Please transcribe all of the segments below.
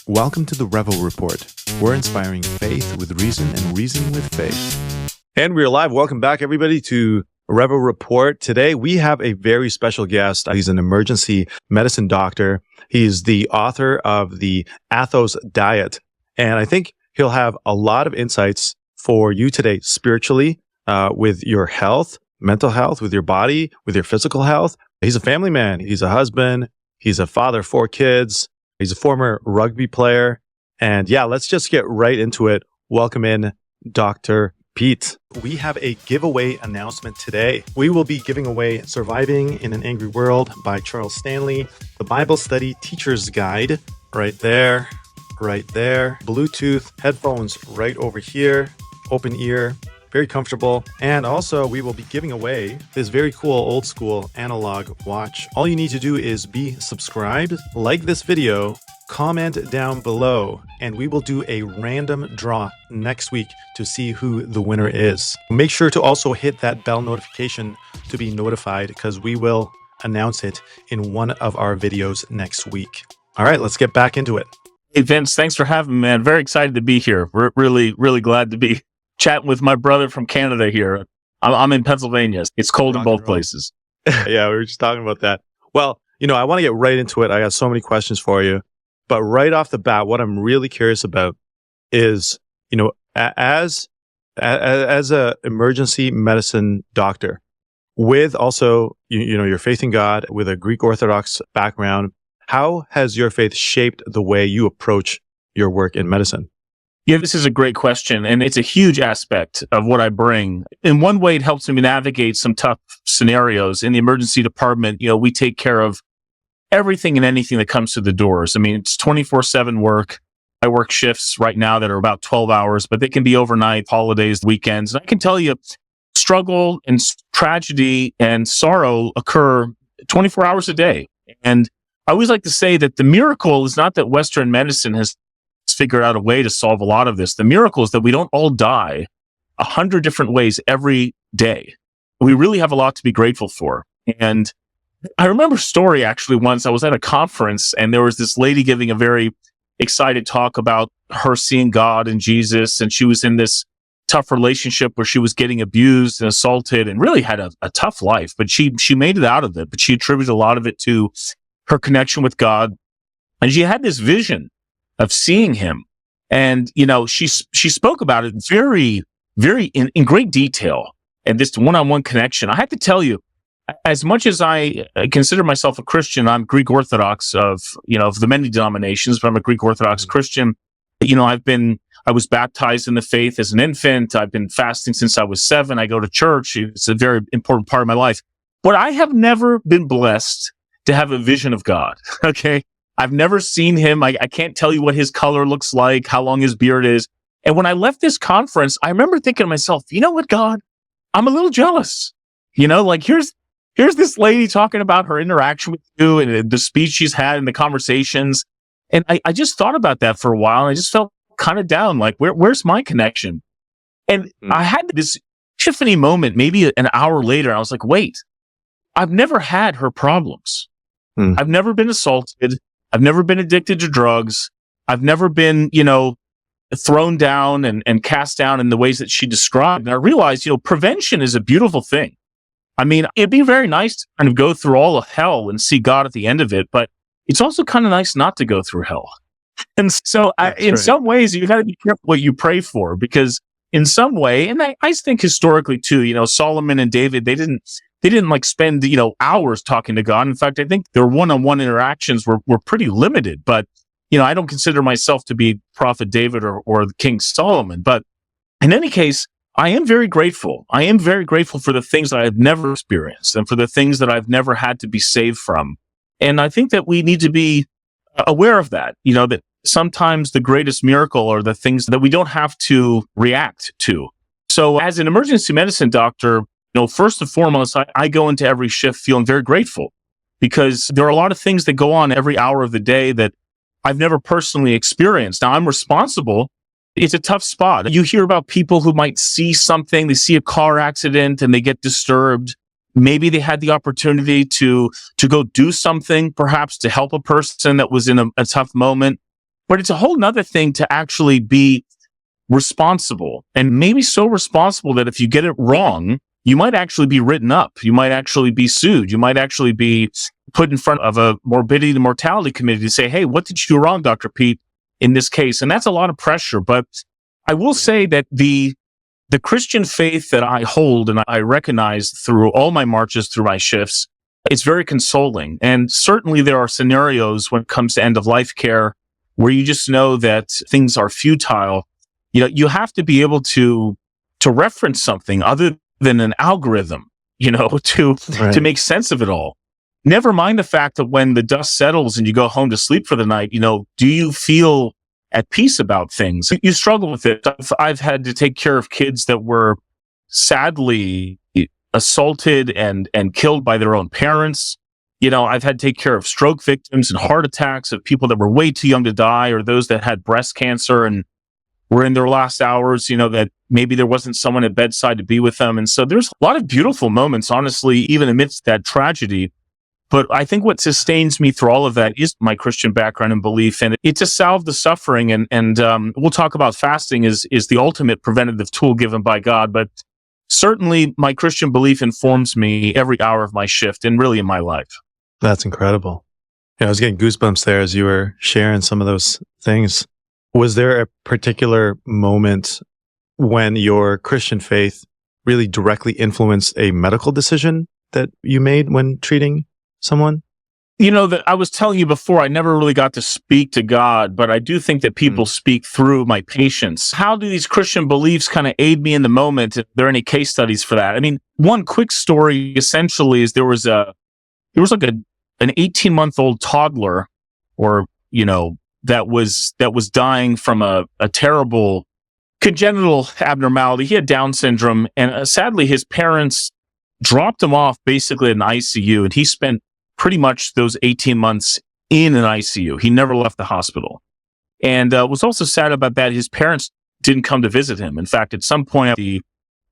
Welcome to the Revo Report. We're inspiring faith with reason and reason with faith. And we're live. Welcome back, everybody, to Revo Report. Today, we have a very special guest. He's an emergency medicine doctor. He's the author of the Athos Diet. And I think he'll have a lot of insights for you today, spiritually, with your health, mental health, with your body, with your physical health. He's a family man. He's a husband. He's a father of 4 kids. He's a former rugby player. And yeah, let's just get right into it. Welcome in, Dr. Pete. We have a giveaway announcement today. We will be giving away Surviving in an Angry World by Charles Stanley, the Bible Study Teacher's Guide, right there, Bluetooth headphones right over here, open ear, very comfortable. And also we will be giving away this very cool old school analog watch. All you need to do is be subscribed, like this video, comment down below, and we will do a random draw next week to see who the winner is. Make sure to also hit that bell notification to be notified because we will announce it in one of our videos next week. All right, let's get back into it. Hey, Vince, thanks for having me, man. Very excited to be here. We're really glad to be chatting with my brother from Canada here. I'm in Pennsylvania. It's cold in both places. Yeah, we were just talking about that. Well, I want to get right into it. I got so many questions for you. But right off the bat, what I'm really curious about is, as a emergency medicine doctor, with also, your faith in God, with a Greek Orthodox background, how has your faith shaped the way you approach your work in medicine? Yeah, this is a great question, and it's a huge aspect of what I bring. In one way, it helps me navigate some tough scenarios. In the emergency department, we take care of everything and anything that comes through the doors. I mean, it's 24/7 work. I work shifts right now that are about 12 hours, but they can be overnight, holidays, weekends. And I can tell you, struggle and tragedy and sorrow occur 24 hours a day. And I always like to say that the miracle is not that Western medicine has figured out a way to solve a lot of this. The miracle is that we don't all die 100 different ways every day. We really have a lot to be grateful for. And I remember a story actually once. I was at a conference and there was this lady giving a very excited talk about her seeing God and Jesus. And she was in this tough relationship where she was getting abused and assaulted and really had a tough life. But she made it out of it. But she attributed a lot of it to her connection with God. And she had this vision of seeing him. And, she spoke about it very in great detail. And this one-on-one connection. I have to tell you, as much as I consider myself a Christian, I'm Greek Orthodox of the many denominations, but I'm a Greek Orthodox Christian. I was baptized in the faith as an infant. I've been fasting since I was 7. I go to church. It's a very important part of my life. But I have never been blessed to have a vision of God. Okay. I've never seen him. I can't tell you what his color looks like, how long his beard is. And when I left this conference, I remember thinking to myself, you know what, God, I'm a little jealous. Here's this lady talking about her interaction with you and the speech she's had and the conversations. And I just thought about that for a while. And I just felt kind of down, like, where's my connection? And I had this epiphany moment, maybe an hour later. I was like, wait, I've never had her problems. I've never been assaulted. I've never been addicted to drugs. I've never been, thrown down and cast down in the ways that she described. And I realized, prevention is a beautiful thing. I mean, it'd be very nice to kind of go through all of hell and see God at the end of it, but it's also kind of nice not to go through hell. And so some ways, you got to be careful what you pray for, because in some way, and I think historically too, Solomon and David, they didn't like spend, hours talking to God. In fact, I think their one-on-one interactions were pretty limited, but, I don't consider myself to be Prophet David or the King Solomon. But in any case, I am very grateful. I am very grateful for the things that I've never experienced and for the things that I've never had to be saved from. And I think that we need to be aware of that, that sometimes the greatest miracle are the things that we don't have to react to. So as an emergency medicine doctor, first and foremost, I go into every shift feeling very grateful, because there are a lot of things that go on every hour of the day that I've never personally experienced. Now, I'm responsible. It's a tough spot. You hear about people who might see something, they see a car accident and they get disturbed. Maybe they had the opportunity to go do something, perhaps to help a person that was in a tough moment. But it's a whole nother thing to actually be responsible, and maybe so responsible that if you get it wrong, you might actually be written up. You might actually be sued. You might actually be put in front of a morbidity and mortality committee to say, hey, what did you do wrong, Dr. Pete, in this case? And that's a lot of pressure. But I will say that the Christian faith that I hold and I recognize through all my marches, through my shifts, it's very consoling. And certainly there are scenarios when it comes to end of life care where you just know that things are futile. You know, you have to be able to reference something other than an algorithm, to make sense of it all. Never mind the fact that when the dust settles and you go home to sleep for the night, do you feel at peace about things? You struggle with it. I've had to take care of kids that were sadly assaulted and killed by their own parents. I've had to take care of stroke victims and heart attacks, of people that were way too young to die, or those that had breast cancer and were in their last hours, that maybe there wasn't someone at bedside to be with them. And so there's a lot of beautiful moments, honestly, even amidst that tragedy. But I think what sustains me through all of that is my Christian background and belief. And it's to salve the suffering. And we'll talk about fasting is the ultimate preventative tool given by God. But certainly my Christian belief informs me every hour of my shift and really in my life. That's incredible. I was getting goosebumps there as you were sharing some of those things. Was there a particular moment when your Christian faith really directly influenced a medical decision that you made when treating someone? That I was telling you before, I never really got to speak to God, but I do think that people speak through my patients. How do these Christian beliefs kind of aid me in the moment? If there are any case studies for that? I mean, one quick story essentially is there was like an 18-month-old toddler, or that was dying from a terrible congenital abnormality. He had Down syndrome, and sadly his parents dropped him off basically in an ICU, and he spent pretty much those 18 months in an ICU. He never left the hospital. And was also sad about that, his parents didn't come to visit him. In fact, at some point, the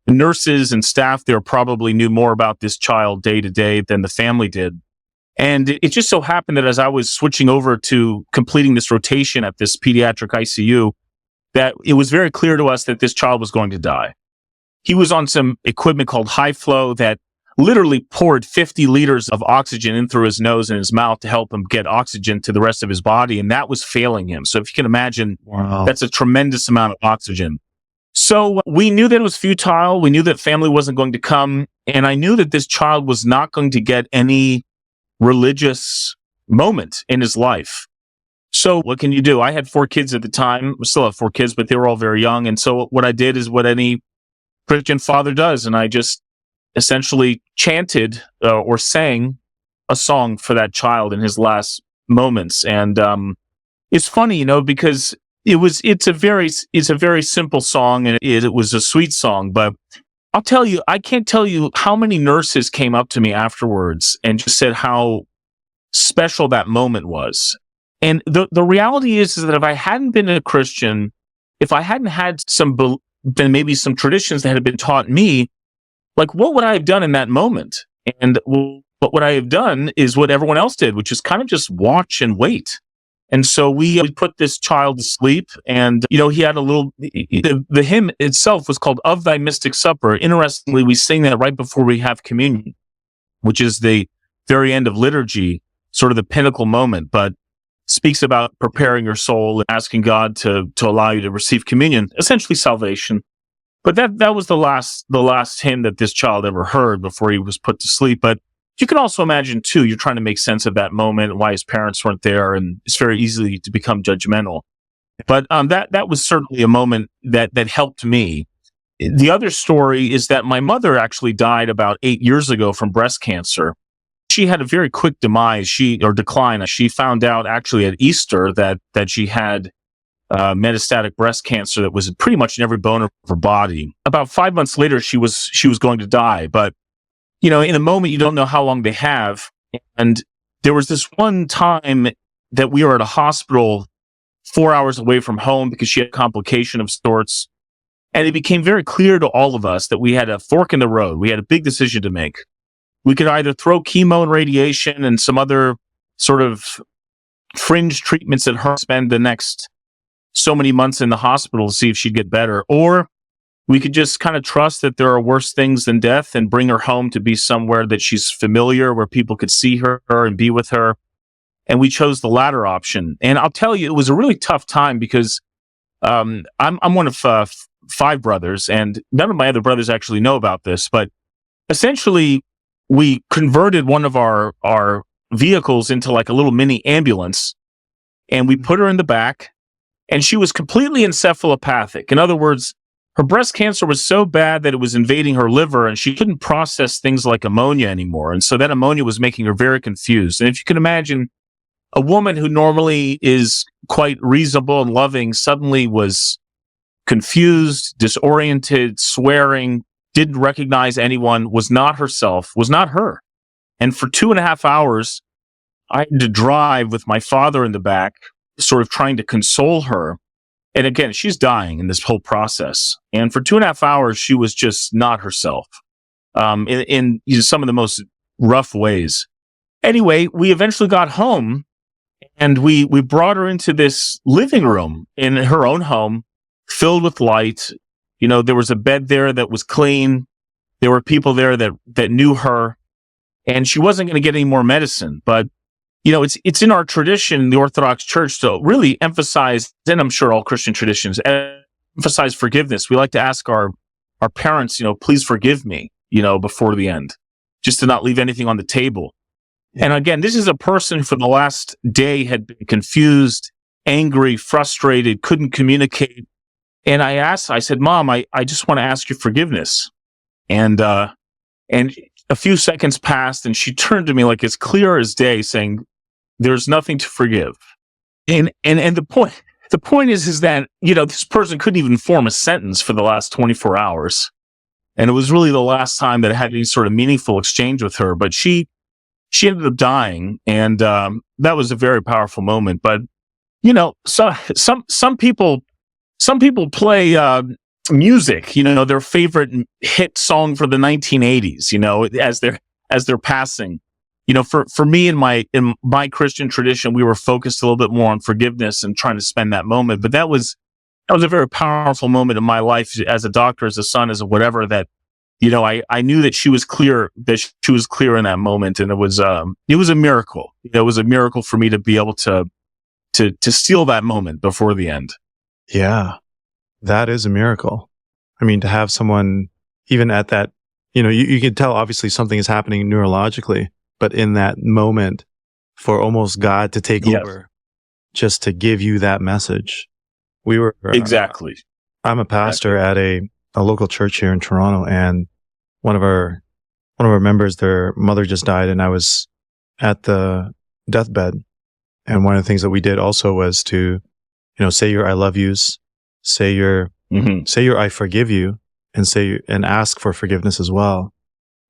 nurses and staff there probably knew more about this child day to day than the family did. And it just so happened that as I was switching over to completing this rotation at this pediatric ICU, that it was very clear to us that this child was going to die. He was on some equipment called high flow that literally poured 50 liters of oxygen in through his nose and his mouth to help him get oxygen to the rest of his body. And that was failing him. So if you can imagine, Wow. That's a tremendous amount of oxygen. So we knew that it was futile. We knew that family wasn't going to come. And I knew that this child was not going to get any religious moment in his life. So what can you do? I had 4 kids at the time. We still have 4 kids, but they were all very young. And so what I did is what any Christian father does. And I just essentially chanted or sang a song for that child in his last moments. And it's funny, because it's a very simple song, and it was a sweet song. But I'll tell you, I can't tell you how many nurses came up to me afterwards and just said how special that moment was. And the reality is that if I hadn't been a Christian, if I hadn't had maybe some traditions that had been taught me, like, what would I have done in that moment? And what would I have done is what everyone else did, which is kind of just watch and wait. And so we put this child to sleep, and, he had a little, the hymn itself was called Of Thy Mystic Supper. Interestingly, we sing that right before we have communion, which is the very end of liturgy, sort of the pinnacle moment, but speaks about preparing your soul and asking God to allow you to receive communion, essentially salvation. But that was the last hymn that this child ever heard before he was put to sleep. But you can also imagine, too, you're trying to make sense of that moment and why his parents weren't there, and it's very easy to become judgmental. But that was certainly a moment that helped me. The other story is that my mother actually died about 8 years ago from breast cancer. She had a very quick decline. She found out actually at Easter that she had metastatic breast cancer that was pretty much in every bone of her body. About 5 months later, she was going to die. But in a moment, you don't know how long they have. And there was this one time that we were at a hospital 4 hours away from home because she had a complication of sorts. And it became very clear to all of us that we had a fork in the road. We had a big decision to make. We could either throw chemo and radiation and some other sort of fringe treatments that her spend the next so many months in the hospital to see if she'd get better. Or we could just kind of trust that there are worse things than death and bring her home to be somewhere that she's familiar, where people could see her and be with her. And we chose the latter option. And I'll tell you, it was a really tough time because I'm one of 5 brothers, and none of my other brothers actually know about this. But essentially, we converted one of our vehicles into like a little mini ambulance, and we put her in the back, and she was completely encephalopathic. In other words, her breast cancer was so bad that it was invading her liver, and she couldn't process things like ammonia anymore. And so that ammonia was making her very confused. And if you can imagine, a woman who normally is quite reasonable and loving suddenly was confused, disoriented, swearing, didn't recognize anyone, was not herself, was not her. And for 2.5 hours, I had to drive with my father in the back, sort of trying to console her. And again, she's dying in this whole process. And for 2.5 hours, she was just not herself, in some of the most rough ways. Anyway, we eventually got home, and we brought her into this living room in her own home, filled with light. You know, there was a bed there that was clean. There were people there that knew her, and she wasn't going to get any more medicine. But, you know, it's in our tradition, the Orthodox Church, to really emphasize, and I'm sure all Christian traditions, emphasize forgiveness. We like to ask our parents, please forgive me, before the end, just to not leave anything on the table. And again, this is a person who for the last day had been confused, angry, frustrated, couldn't communicate. And I said, Mom, I just want to ask your forgiveness. And a few seconds passed, and she turned to me like as clear as day, saying, there's nothing to forgive. And the point is that, this person couldn't even form a sentence for the last 24 hours. And it was really the last time that I had any sort of meaningful exchange with her. But she ended up dying, and that was a very powerful moment. But so some people play music, their favorite hit song for the 1980s, as they're passing. For me in my Christian tradition, we were focused a little bit more on forgiveness and trying to spend that moment. But that was a very powerful moment in my life as a doctor, as a son, as a whatever, that I knew that she was clear, in that moment. And it was a miracle. It was a miracle for me to be able to steal that moment before the end. Yeah, that is a miracle. I mean, to have someone even at that, you can tell obviously something is happening neurologically, but in that moment for almost God to take over just to give you that message. We were exactly. I'm a pastor at a local church here in Toronto, and one of our members, their mother just died, and I was at the deathbed. And one of the things that we did also was to, say your I love yous, say your I forgive you, and ask for forgiveness as well.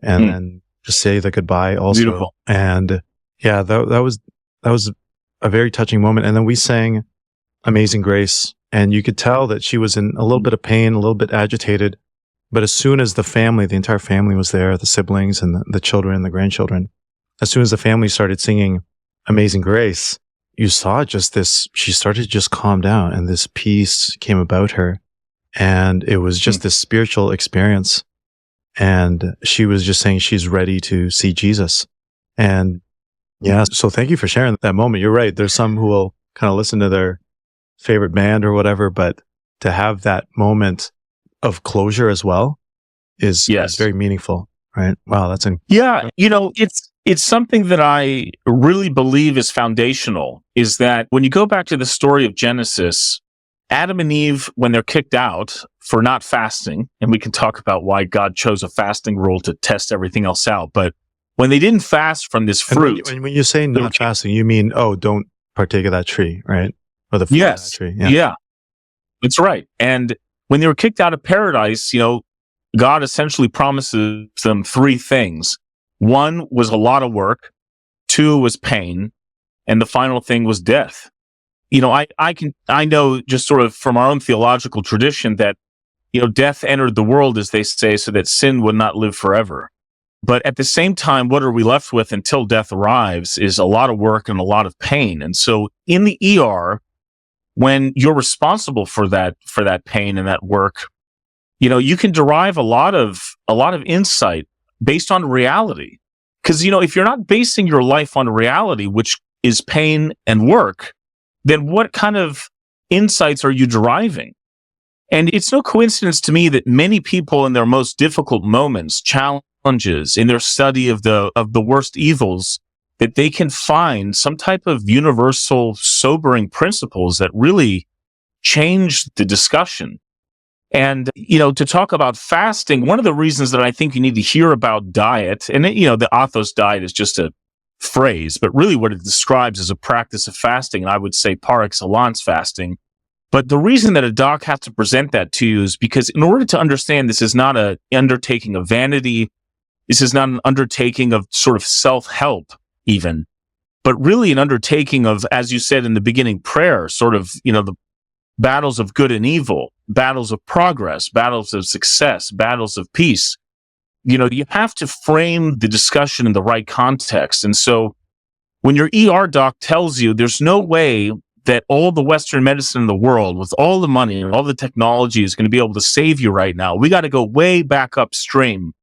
And then just say the goodbye also. Beautiful. And yeah, that was a very touching moment. And then we sang Amazing Grace, and you could tell that she was in a little bit of pain, a little bit agitated. But as soon as the entire family was there, the siblings and the children, the grandchildren, as soon as the family started singing Amazing Grace, you saw she started to just calm down, and this peace came about her. And it was just this spiritual experience. And she was just saying she's ready to see Jesus. And yeah, so thank you for sharing that moment. You're right. There's some who will kind of listen to their favorite band or whatever, but to have that moment of closure as well is very meaningful, right? Wow, it's something that I really believe is foundational, is that when you go back to the story of Genesis, Adam and Eve, when they're kicked out for not fasting, and we can talk about why God chose a fasting rule to test everything else out, but when they didn't fast from this fruit. And when you say not fasting, you mean, don't partake of that tree, right? Or the fruit of that tree. Yeah, that's right. And when they were kicked out of paradise, God essentially promises them 3 things. 1 was a lot of work, 2 was pain, and the final thing was death. I know just sort of from our own theological tradition that, death entered the world, as they say, so that sin would not live forever. But at the same time, what are we left with until death arrives is a lot of work and a lot of pain. And so in the ER, when you're responsible for that pain and that work, you can derive a lot of insight based on reality. Because, if you're not basing your life on reality, which is pain and work, then what kind of insights are you deriving? And it's no coincidence to me that many people in their most difficult moments, challenges, in their study of the worst evils, that they can find some type of universal, sobering principles that really change the discussion. And, to talk about fasting, one of the reasons that I think you need to hear about diet, and, the Athos Diet is just a phrase, but really what it describes is a practice of fasting, and I would say par excellence fasting. But the reason that a doc has to present that to you is because in order to understand this is not an undertaking of vanity, this is not an undertaking of sort of self-help even, but really an undertaking of, as you said in the beginning, prayer, sort of, the battles of good and evil, battles of progress, battles of success, battles of peace. You have to frame the discussion in the right context. And so when your ER doc tells you there's no way that all the Western medicine in the world, with all the money and all the technology, is going to be able to save you right now, we got to go way back upstream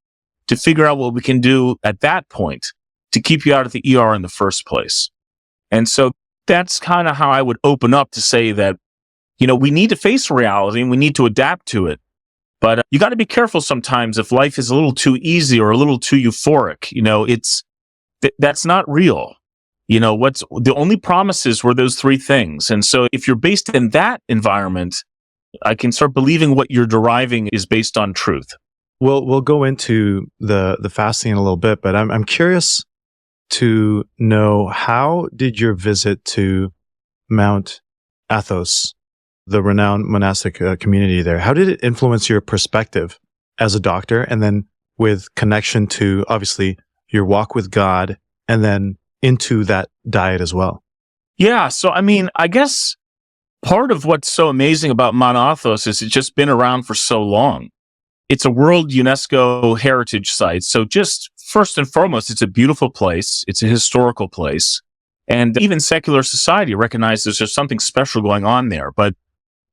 to figure out what we can do at that point to keep you out of the ER in the first place. And so that's kind of how I would open up to say that, we need to face reality and we need to adapt to it. But you got to be careful sometimes if life is a little too easy or a little too euphoric. That's not real. What's the only promises were those three things. And so if you're based in that environment, I can start believing what you're deriving is based on truth. We'll go into the fasting in a little bit, but I'm curious to know, how did your visit to Mount Athos, the renowned monastic community there, how did it influence your perspective as a doctor, and then with connection to obviously your walk with God, and then into that diet as well? Yeah. So, I guess part of what's so amazing about Mount Athos is it's just been around for so long. It's a World UNESCO Heritage Site. So just first and foremost, it's a beautiful place. It's a historical place. And even secular society recognizes there's something special going on there. But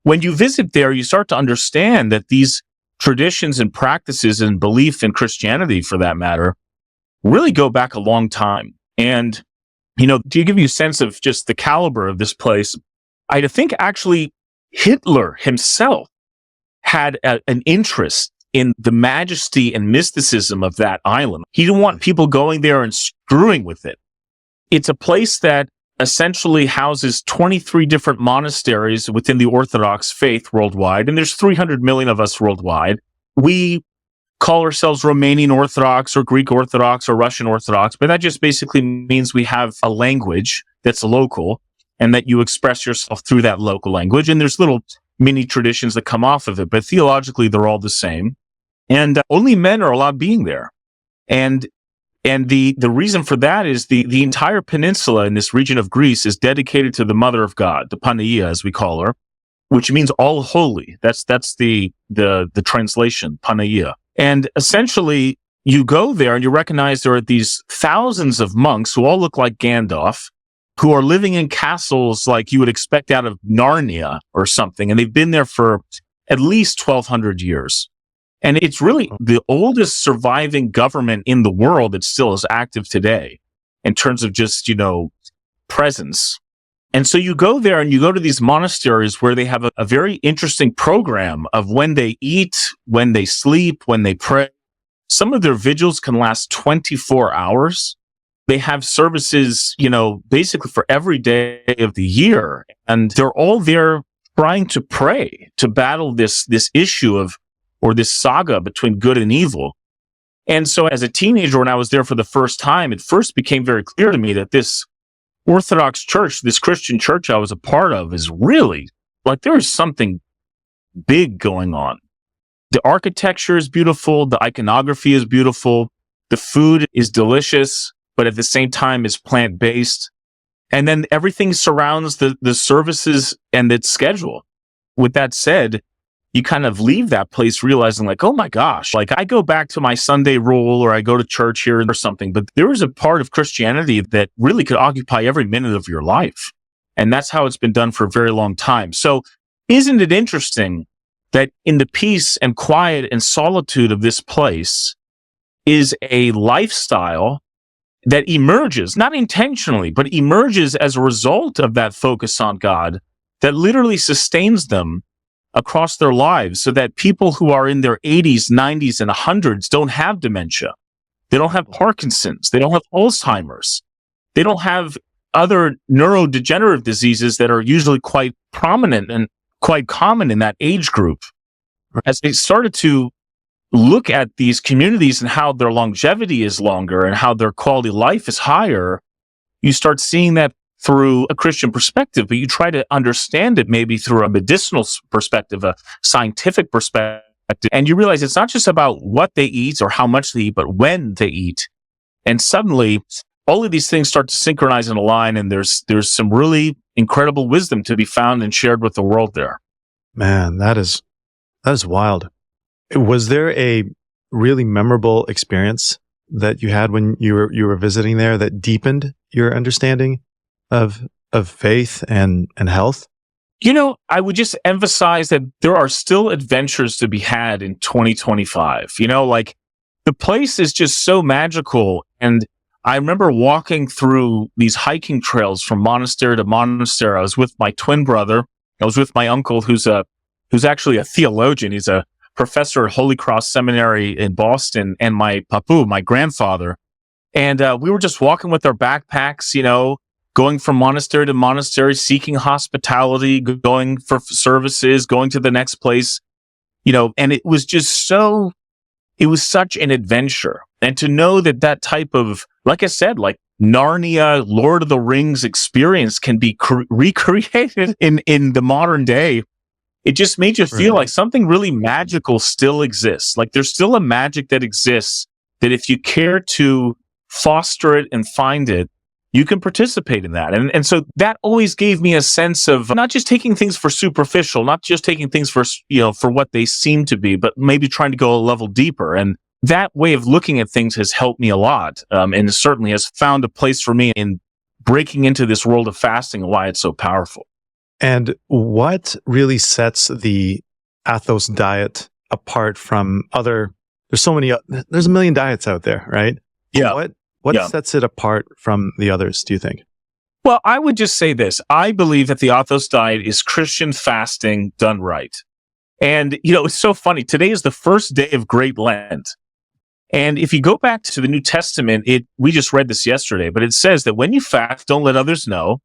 when you visit there, you start to understand that these traditions and practices and belief in Christianity, for that matter, really go back a long time. And, to give you a sense of just the caliber of this place, I think actually Hitler himself had an interest in the majesty and mysticism of that island. He didn't want people going there and screwing with it. It's a place that essentially houses 23 different monasteries within the Orthodox faith worldwide, and there's 300 million of us worldwide. We call ourselves Romanian Orthodox or Greek Orthodox or Russian Orthodox, but that just basically means we have a language that's local and that you express yourself through that local language. And there's little mini traditions that come off of it, but theologically they're all the same. And only men are allowed being there. And the reason for that is the entire peninsula in this region of Greece is dedicated to the Mother of God, the Panagia, as we call her, which means all holy. That's the translation, Panagia. And essentially, you go there and you recognize there are these thousands of monks who all look like Gandalf, who are living in castles like you would expect out of Narnia or something. And they've been there for at least 1,200 years. And it's really the oldest surviving government in the world that still is active today in terms of just, presence. And so you go there and you go to these monasteries where they have a very interesting program of when they eat, when they sleep, when they pray. Some of their vigils can last 24 hours. They have services, basically for every day of the year. And they're all there trying to pray, to battle this issue of, or this saga between good and evil. And so as a teenager, when I was there for the first time, it first became very clear to me that this Orthodox church, this Christian church I was a part of, is really, there is something big going on. The architecture is beautiful. The iconography is beautiful. The food is delicious, but at the same time is plant-based. And then everything surrounds the services and its schedule. With that said, you kind of leave that place realizing like, oh my gosh, like I go back to my Sunday rule or I go to church here or something, but there is a part of Christianity that really could occupy every minute of your life. And that's how it's been done for a very long time. So isn't it interesting that in the peace and quiet and solitude of this place is a lifestyle that emerges, not intentionally, but emerges as a result of that focus on God that literally sustains them across their lives, so that people who are in their 80s, 90s, and 100s don't have dementia. They don't have Parkinson's. They don't have Alzheimer's. They don't have other neurodegenerative diseases that are usually quite prominent and quite common in that age group. As they started to look at these communities and how their longevity is longer and how their quality of life is higher, you start seeing that through a Christian perspective, but you try to understand it maybe through a medicinal perspective, a scientific perspective, and you realize it's not just about what they eat or how much they eat, but when they eat. And suddenly, all of these things start to synchronize and align, and there's some really incredible wisdom to be found and shared with the world there. Man, that is wild. Was there a really memorable experience that you had when you were visiting there that deepened your understanding of faith and health? You know, I would just emphasize that there are still adventures to be had in 2025. You know, like the place is just so magical. And I remember walking through these hiking trails from monastery to monastery. I was with my twin brother. I was with my uncle, who's actually a theologian. He's a professor at Holy Cross Seminary in Boston, and my papu, my grandfather. And we were just walking with our backpacks, you know, going from monastery to monastery, seeking hospitality, going for services, going to the next place, you know, and it was such an adventure. And to know that type of, like I said, like Narnia, Lord of the Rings experience can be recreated in the modern day, it just made you feel like something really magical still exists. Like there's still a magic that exists that if you care to foster it and find it, you can participate in that. And so that always gave me a sense of not just taking things for superficial, not just taking things for, you know, for what they seem to be, but maybe trying to go a level deeper. And that way of looking at things has helped me a lot. And certainly has found a place for me in breaking into this world of fasting and why it's so powerful. And what really sets the Athos diet apart from other, there's a million diets out there, right? Yeah. What sets it apart from the others, do you think? Well, I would just say this. I believe that the Athos diet is Christian fasting done right. And, you know, it's so funny. Today is the first day of Great Lent. And if you go back to the New Testament, we just read this yesterday, but it says that when you fast, don't let others know.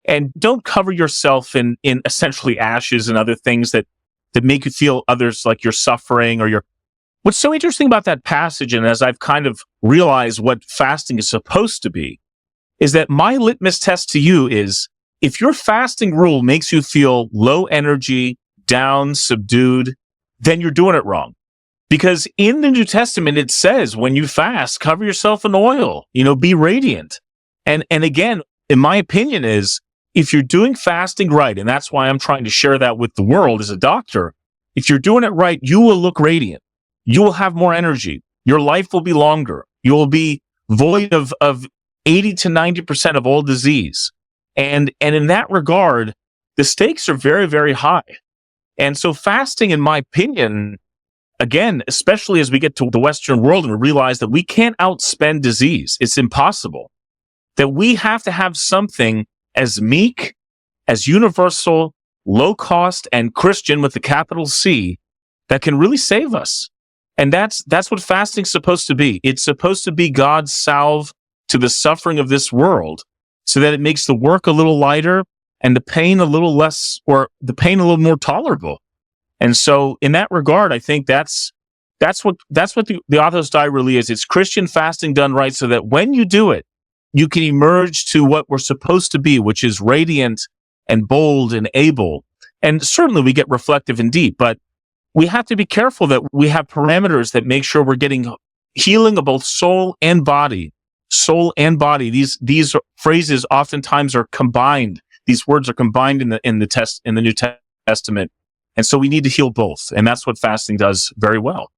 And don't cover yourself in essentially ashes and other things that make you feel others like you're suffering or you're. What's so interesting about that passage, and as I've kind of realized what fasting is supposed to be, is that my litmus test to you is if your fasting rule makes you feel low energy, down, subdued, then you're doing it wrong. Because in the New Testament, it says when you fast, cover yourself in oil, you know, be radiant. And again, in my opinion is, if you're doing fasting right, and that's why I'm trying to share that with the world as a doctor, if you're doing it right, you will look radiant. You will have more energy. Your life will be longer. You will be void of 80 to 90% of all disease. And in that regard, the stakes are very, very high. And so fasting, in my opinion, again, especially as we get to the Western world and we realize that we can't outspend disease, it's impossible, that we have to have something as meek, as universal, low cost, and Christian with the capital C that can really save us. And that's what fasting's supposed to be. It's supposed to be God's salve to the suffering of this world so that it makes the work a little lighter and the pain a little less, or the pain a little more tolerable. And so in that regard, I think that's what the Athos diet really is. It's Christian fasting done right so that when you do it, you can emerge to what we're supposed to be, which is radiant and bold and able. And certainly we get reflective and deep, but we have to be careful that we have parameters that make sure we're getting healing of both soul and body. Soul and body. These phrases oftentimes are combined. These words are combined in the New Testament. And so we need to heal both. And that's what fasting does very well.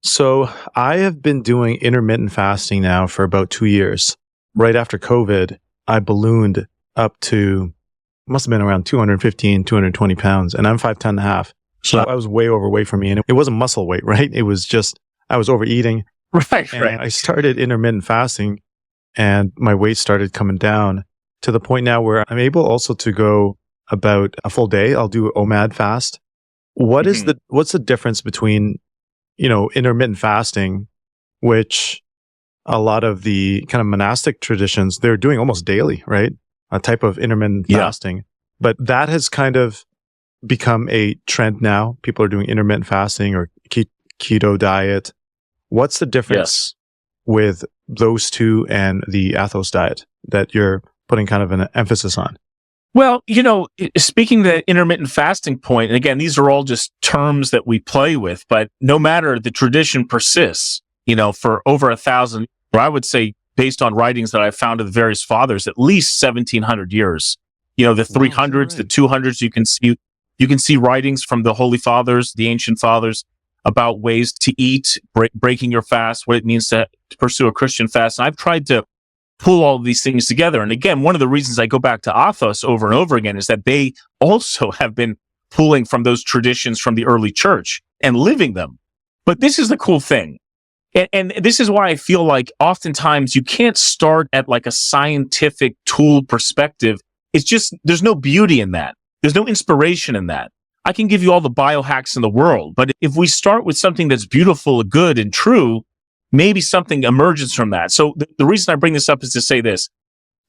So I have been doing intermittent fasting now for about 2 years. Right after COVID, I ballooned up to, must have been around 215, 220 pounds, and I'm 5'10" and a half. So I was way overweight for me. And it wasn't muscle weight, right? It was just, I was overeating. Right. I started intermittent fasting and my weight started coming down to the point now where I'm able also to go about a full day. I'll do OMAD fast. What's the difference between, intermittent fasting, which a lot of the kind of monastic traditions, they're doing almost daily, right? A type of intermittent fasting. But that has kind of become a trend now. People are doing intermittent fasting or keto diet. What's the difference with those two and the Athos diet that you're putting kind of an emphasis on? Well, speaking the intermittent fasting point, and again, these are all just terms that we play with, but no matter, the tradition persists, for over 1,000, or I would say based on writings that I found of the various fathers, at least 1,700 years. The 300s, the 200s, you can see writings from the Holy Fathers, the ancient fathers, about ways to eat, breaking your fast, what it means to pursue a Christian fast. And I've tried to pull all of these things together. And again, one of the reasons I go back to Athos over and over again is that they also have been pulling from those traditions from the early church and living them. But this is the cool thing. And this is why I feel like oftentimes you can't start at like a scientific tool perspective. It's just, there's no beauty in that. There's no inspiration in that. I can give you all the biohacks in the world, but if we start with something that's beautiful, good, and true, maybe something emerges from that. So the reason I bring this up is to say this.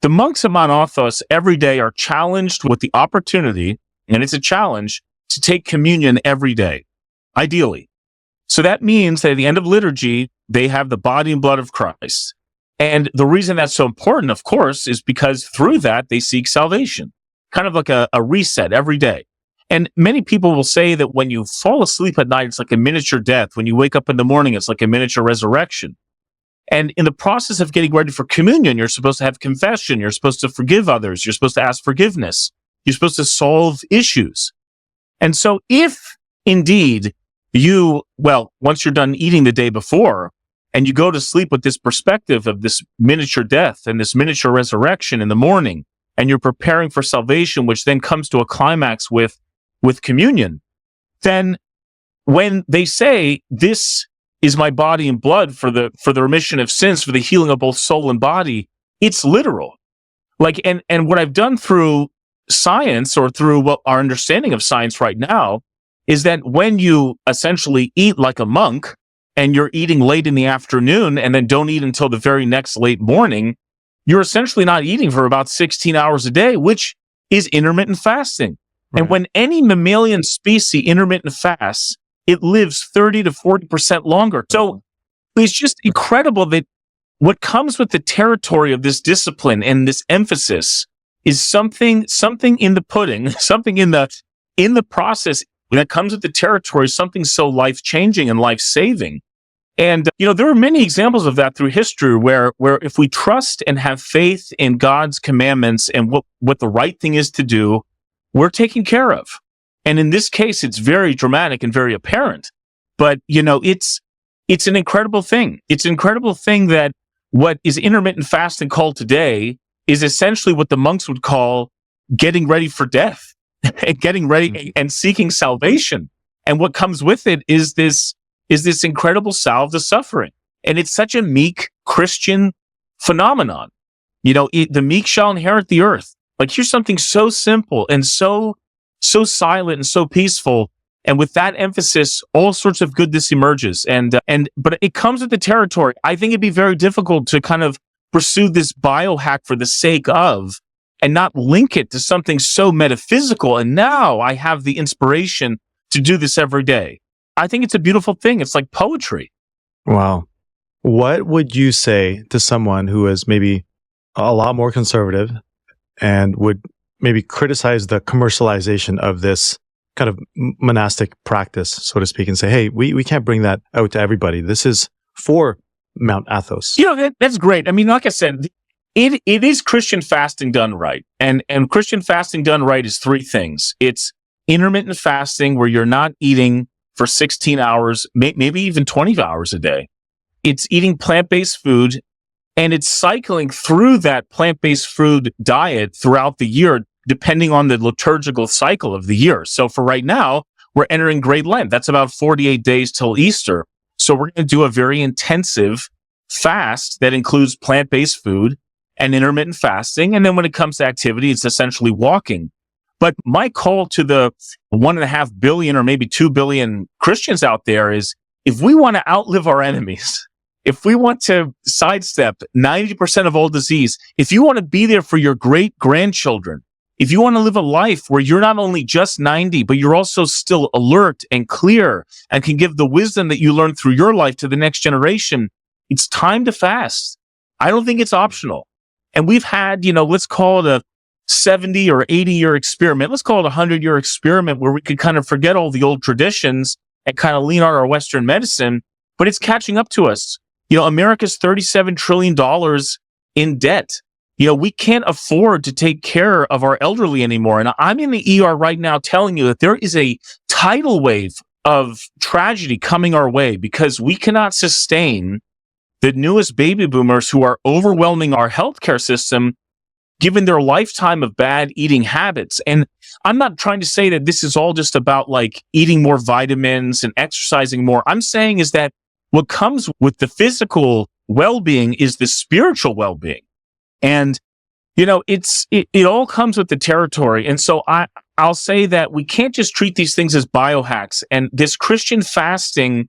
The monks of Mount Athos every day are challenged with the opportunity, and it's a challenge, to take communion every day, ideally. So that means that at the end of liturgy, they have the body and blood of Christ. And the reason that's so important, of course, is because through that, they seek salvation, kind of like a reset every day. And many people will say that when you fall asleep at night, it's like a miniature death. When you wake up in the morning, it's like a miniature resurrection. And in the process of getting ready for communion, you're supposed to have confession. You're supposed to forgive others. You're supposed to ask forgiveness. You're supposed to solve issues. And so if indeed once you're done eating the day before and you go to sleep with this perspective of this miniature death and this miniature resurrection in the morning, and you're preparing for salvation, which then comes to a climax with communion, then when they say, this is my body and blood for the remission of sins, for the healing of both soul and body, it's literal. And what I've done through science, or through what our understanding of science right now, is that when you essentially eat like a monk and you're eating late in the afternoon and then don't eat until the very next late morning, you're essentially not eating for about 16 hours a day, which is intermittent fasting. Right. And when any mammalian species intermittent fasts, it lives 30 to 40% longer. So it's just incredible that what comes with the territory of this discipline and this emphasis is something in the pudding, something in the process that comes with the territory, something so life-changing and life-saving. And, there are many examples of that through history where if we trust and have faith in God's commandments and what the right thing is to do, we're taken care of. And in this case, it's very dramatic and very apparent. But, it's an incredible thing. It's an incredible thing that what is intermittent fasting called today is essentially what the monks would call getting ready for death, getting ready and seeking salvation. And what comes with it is this incredible salve to suffering. And it's such a meek Christian phenomenon. The meek shall inherit the earth. Like, here's something so simple and so silent and so peaceful. And with that emphasis, all sorts of goodness emerges. But it comes with the territory. I think it'd be very difficult to kind of pursue this biohack for the sake of, and not link it to something so metaphysical. And now I have the inspiration to do this every day. I think it's a beautiful thing. It's like poetry. Wow. What would you say to someone who is maybe a lot more conservative and would maybe criticize the commercialization of this kind of monastic practice, so to speak, and say, hey, we can't bring that out to everybody. This is for Mount Athos. That's great. I mean, like I said, it is Christian fasting done right. And Christian fasting done right is three things. It's intermittent fasting where you're not eating for 16 hours, maybe even 20 hours a day. It's eating plant-based food, and it's cycling through that plant-based food diet throughout the year, depending on the liturgical cycle of the year. So for right now, we're entering Great Lent. That's about 48 days till Easter. So we're going to do a very intensive fast that includes plant-based food and intermittent fasting. And then when it comes to activity, it's essentially walking. But my call to the 1.5 billion or maybe 2 billion Christians out there is, if we want to outlive our enemies, if we want to sidestep 90% of all disease, if you want to be there for your great grandchildren, if you want to live a life where you're not only just 90, but you're also still alert and clear and can give the wisdom that you learned through your life to the next generation, it's time to fast. I don't think it's optional. And we've had, let's call it a 70 or 80 year experiment. Let's call it a 100-year experiment where we could kind of forget all the old traditions and kind of lean on our Western medicine, but it's catching up to us. America's $37 trillion in debt. We can't afford to take care of our elderly anymore. And I'm in the ER right now telling you that there is a tidal wave of tragedy coming our way because we cannot sustain the newest baby boomers who are overwhelming our healthcare system given their lifetime of bad eating habits. And I'm not trying to say that this is all just about like eating more vitamins and exercising more. I'm saying is that what comes with the physical well-being is the spiritual well-being. And, it all comes with the territory. And so I'll say that we can't just treat these things as biohacks. And this Christian fasting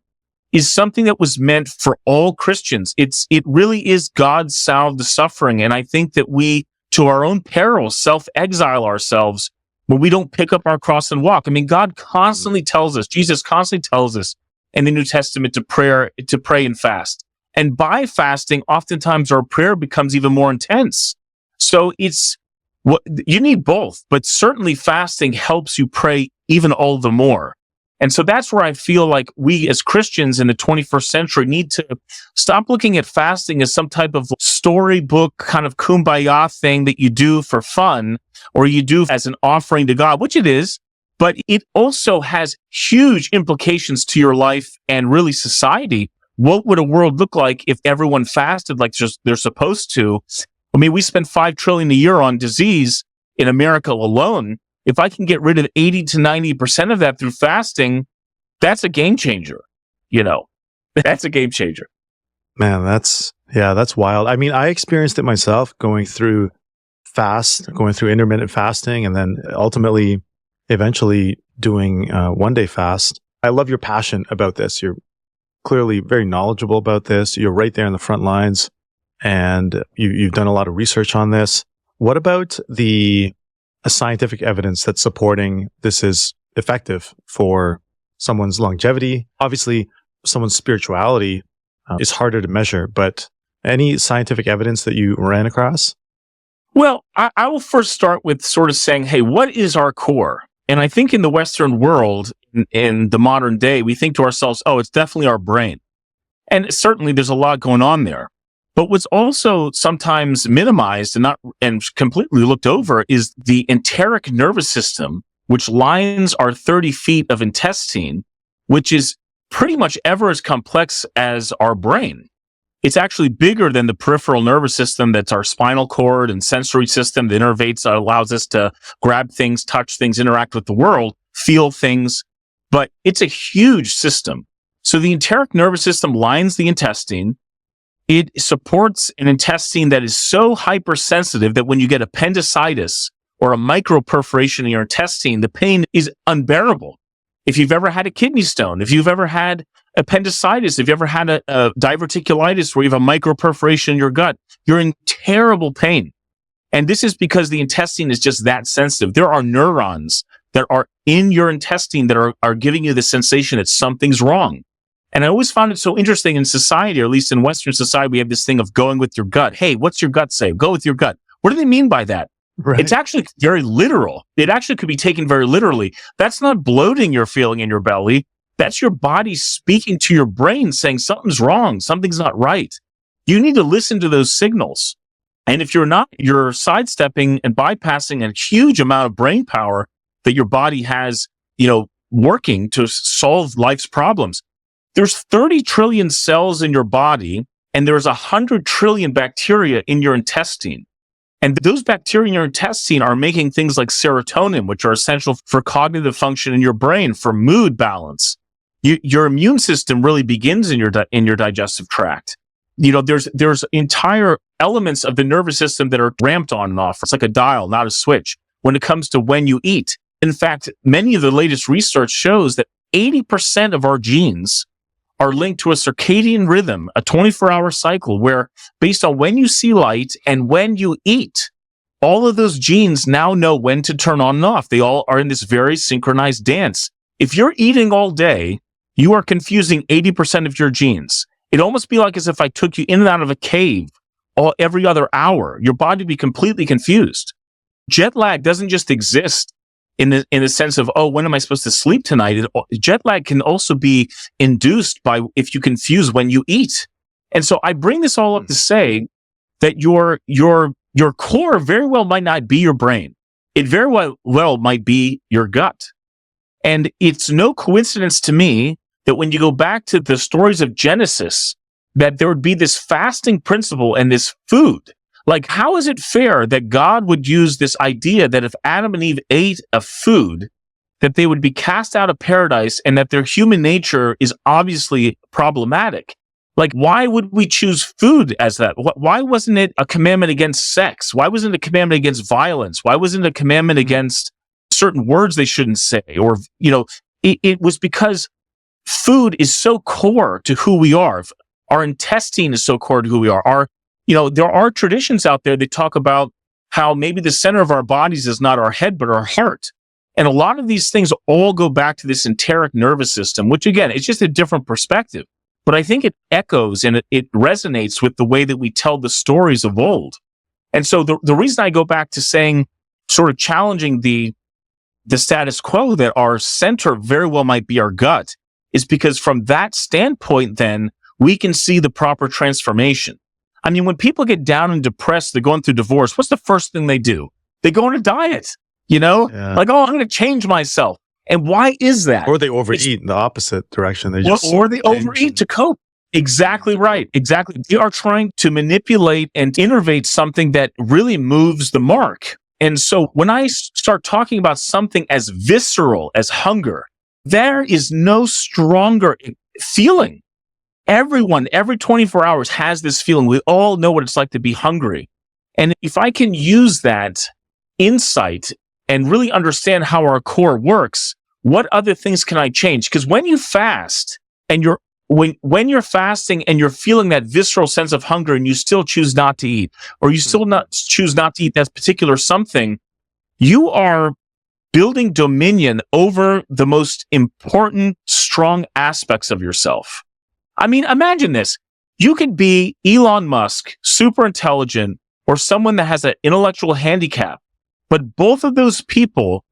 is something that was meant for all Christians. It really is God's salve to suffering. And I think that we, to our own peril, self-exile ourselves when we don't pick up our cross and walk. I mean, God constantly tells us, Jesus constantly tells us in the New Testament to pray and fast. And by fasting, oftentimes our prayer becomes even more intense. So you need both, but certainly fasting helps you pray even all the more. And so that's where I feel like we as Christians in the 21st century need to stop looking at fasting as some type of storybook kind of kumbaya thing that you do for fun or you do as an offering to God, which it is, but it also has huge implications to your life and really society. What would a world look like if everyone fasted like they're supposed to? I mean, we spend $5 trillion a year on disease in America alone. If I can get rid of 80 to 90% of that through fasting, that's a game changer. That's a game changer. Man, that's wild. I mean, I experienced it myself going through intermittent fasting, and then eventually doing one-day fast. I love your passion about this. You're clearly very knowledgeable about this. You're right there in the front lines, and you've done a lot of research on this. What about the scientific evidence that's supporting this is effective for someone's longevity? Obviously, someone's spirituality is harder to measure, but any scientific evidence that you ran across? Well, I will first start with sort of saying, hey, what is our core? And I think in the Western world, in the modern day, we think to ourselves, oh, it's definitely our brain. And certainly there's a lot going on there. But what's also sometimes minimized and completely looked over is the enteric nervous system, which lines our 30 feet of intestine, which is pretty much ever as complex as our brain. It's actually bigger than the peripheral nervous system that's our spinal cord and sensory system that innervates, allows us to grab things, touch things, interact with the world, feel things. But it's a huge system. So the enteric nervous system lines the intestine. It supports an intestine that is so hypersensitive that when you get appendicitis or a microperforation in your intestine, the pain is unbearable. If you've ever had a kidney stone, if you've ever had appendicitis, if you ever had a diverticulitis where you have a microperforation in your gut, you're in terrible pain. And this is because the intestine is just that sensitive. There are neurons that are in your intestine that are giving you the sensation that something's wrong. And I always found it so interesting in society, or at least in Western society, we have this thing of going with your gut. Hey, what's your gut say? Go with your gut. What do they mean by that? Right. It's actually very literal. It actually could be taken very literally. That's not bloating you're feeling in your belly. That's your body speaking to your brain saying something's wrong, something's not right. You need to listen to those signals. And if you're not, you're sidestepping and bypassing a huge amount of brain power that your body has, working to solve life's problems. There's 30 trillion cells in your body, and there's 100 trillion bacteria in your intestine. And those bacteria in your intestine are making things like serotonin, which are essential for cognitive function in your brain, for mood balance. Your immune system really begins in your digestive tract. There's entire elements of the nervous system that are ramped on and off. It's like a dial, not a switch, when it comes to when you eat. In fact, many of the latest research shows that 80% of our genes are linked to a circadian rhythm, a 24-hour cycle where, based on when you see light and when you eat, all of those genes now know when to turn on and off. They all are in this very synchronized dance. If you're eating all day, you are confusing 80% of your genes. It'd almost be like as if I took you in and out of a cave every other hour. Your body would be completely confused. Jet lag doesn't just exist in the sense of, when am I supposed to sleep tonight? Jet lag can also be induced by if you confuse when you eat. And so I bring this all up to say that your core very well might not be your brain. It very well might be your gut. And it's no coincidence to me that when you go back to the stories of Genesis, that there would be this fasting principle and this food. Like, how is it fair that God would use this idea that if Adam and Eve ate a food, that they would be cast out of paradise and that their human nature is obviously problematic? Like, why would we choose food as that? Why wasn't it a commandment against sex? Why wasn't it a commandment against violence? Why wasn't it a commandment against certain words they shouldn't say? Or, it was because food is so core to who we are. Our intestine is so core to who we are. There are traditions out there that talk about how maybe the center of our bodies is not our head, but our heart. And a lot of these things all go back to this enteric nervous system, which again, it's just a different perspective. But I think it echoes and it resonates with the way that we tell the stories of old. And so the reason I go back to saying, sort of challenging the status quo that our center very well might be our gut, is because from that standpoint, then we can see the proper transformation. I mean, when people get down and depressed, they're going through divorce, what's the first thing they do? They go on a diet, like, I'm going to change myself. And why is that? Or they overeat in the opposite direction. Or they overeat to cope. Exactly right. Exactly. They are trying to manipulate and innervate something that really moves the mark. And so when I start talking about something as visceral as hunger, there is no stronger feeling. Everyone, every 24 hours has this feeling. We all know what it's like to be hungry. And if I can use that insight and really understand how our core works, what other things can I change? Because when you fast and when you're fasting and you're feeling that visceral sense of hunger and you still choose not to eat, or you still choose not to eat that particular something, you are building dominion over the most important, strong aspects of yourself. I mean, imagine this. You could be Elon Musk, super intelligent, or someone that has an intellectual handicap, but both of those people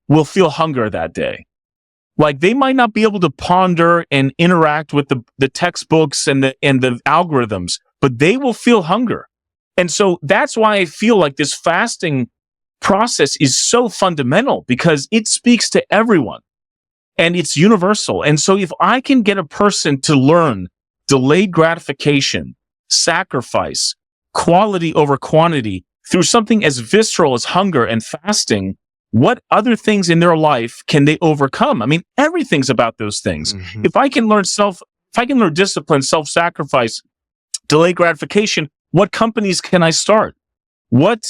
will feel hunger that day. Like, they might not be able to ponder and interact with the textbooks and the algorithms, but they will feel hunger. And so that's why I feel like this fasting process is so fundamental, because it speaks to everyone. And it's universal. And so if I can get a person to learn delayed gratification, sacrifice, quality over quantity through something as visceral as hunger and fasting, what other things in their life can they overcome? I mean, everything's about those things. Mm-hmm. If I can learn discipline, self-sacrifice, delayed gratification, what companies can I start? What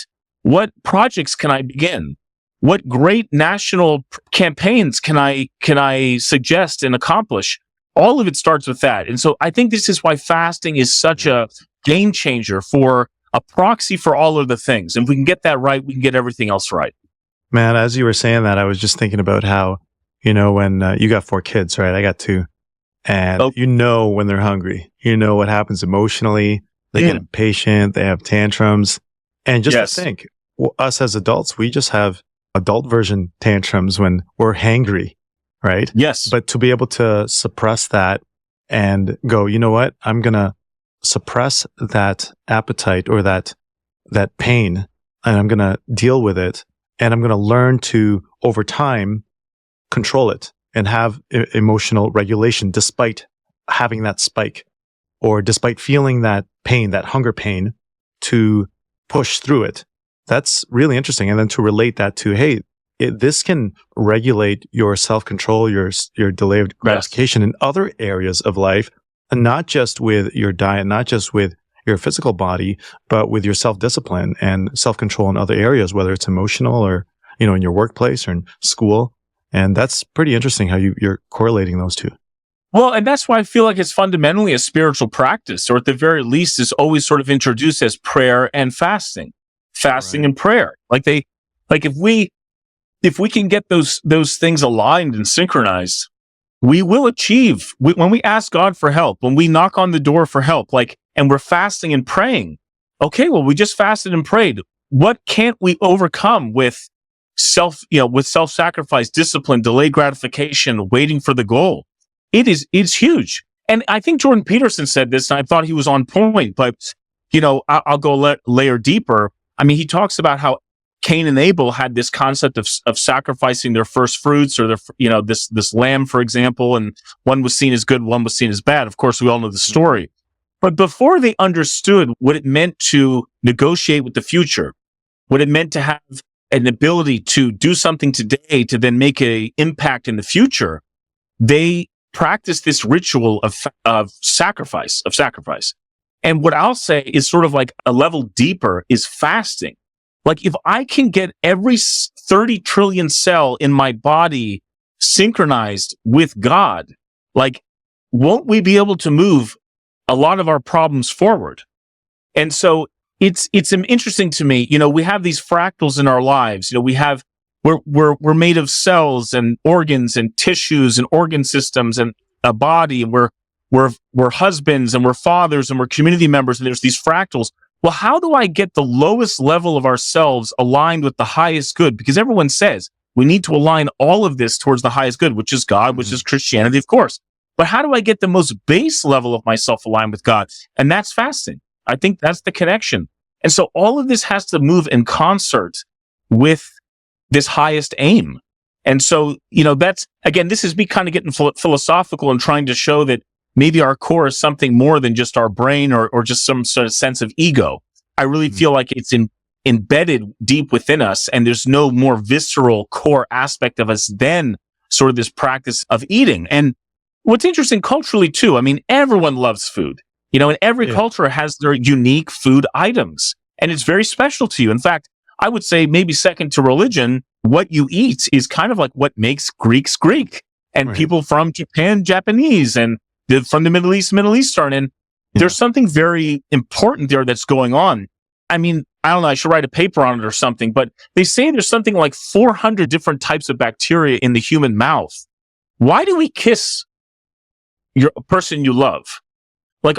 projects can I begin? What great national campaigns can I suggest and accomplish? All of it starts with that. And so I think this is why fasting is such a game changer, for a proxy for all of the things. And if we can get that right, we can get everything else right. Man, as you were saying that, I was just thinking about how, when you got 4 kids, right? I got 2. And when they're hungry, what happens emotionally. They get impatient, they have tantrums. And just to think, us as adults, we just have adult version tantrums when we're hangry, right? Yes. But to be able to suppress that and go, you know what? I'm going to suppress that appetite or that pain, and I'm going to deal with it and I'm going to learn to, over time, control it and have emotional regulation despite having that spike, or despite feeling that pain, that hunger pain, to push through it. That's really interesting. And then to relate that to, hey, this can regulate your self-control, your delay of gratification in other areas of life, and not just with your diet, not just with your physical body, but with your self-discipline and self-control in other areas, whether it's emotional or, in your workplace or in school. And that's pretty interesting how you're correlating those two. Well, and that's why I feel like it's fundamentally a spiritual practice, or at the very least is always sort of introduced as prayer and fasting and prayer. If we can get those things aligned and synchronized, we will achieve. When we ask God for help, when we knock on the door for help, and we're fasting and praying, okay, well, we just fasted and prayed. What can't we overcome with self-sacrifice, discipline, delayed gratification, waiting for the goal? It's huge. And I think Jordan Peterson said this, and I thought he was on point, but, I'll go layer deeper. I mean, he talks about how Cain and Abel had this concept of sacrificing their first fruits, or this lamb, for example, and one was seen as good, one was seen as bad. Of course, we all know the story. But before they understood what it meant to negotiate with the future, what it meant to have an ability to do something today to then make an impact in the future, they practiced this ritual of sacrifice. And what I'll say is sort of like a level deeper is fasting. Like, if I can get every 30 trillion cell in my body synchronized with God, won't we be able to move a lot of our problems forward? And so it's interesting to me. We have these fractals in our lives. We're made of cells and organs and tissues and organ systems and a body, and we're husbands and we're fathers and we're community members, and there's these fractals. Well, how do I get the lowest level of ourselves aligned with the highest good? Because everyone says we need to align all of this towards the highest good, which is God, which is Christianity, of course. But how do I get the most base level of myself aligned with God? And that's fasting. I think that's the connection. And so all of this has to move in concert with this highest aim. And so, that's, again, this is me kind of getting philosophical and trying to show that maybe our core is something more than just our brain or just some sort of sense of ego. I really feel like it's embedded deep within us, and there's no more visceral core aspect of us than sort of this practice of eating. And what's interesting culturally too, I mean, everyone loves food, and every culture has their unique food items, and it's very special to you. In fact, I would say maybe second to religion, what you eat is kind of like what makes Greeks Greek, and people from Japan, Japanese, and from the Middle East, Middle Eastern. And there's something very important there that's going on. I mean, I don't know, I should write a paper on it or something, but they say there's something like 400 different types of bacteria in the human mouth. Why do we kiss a person you love?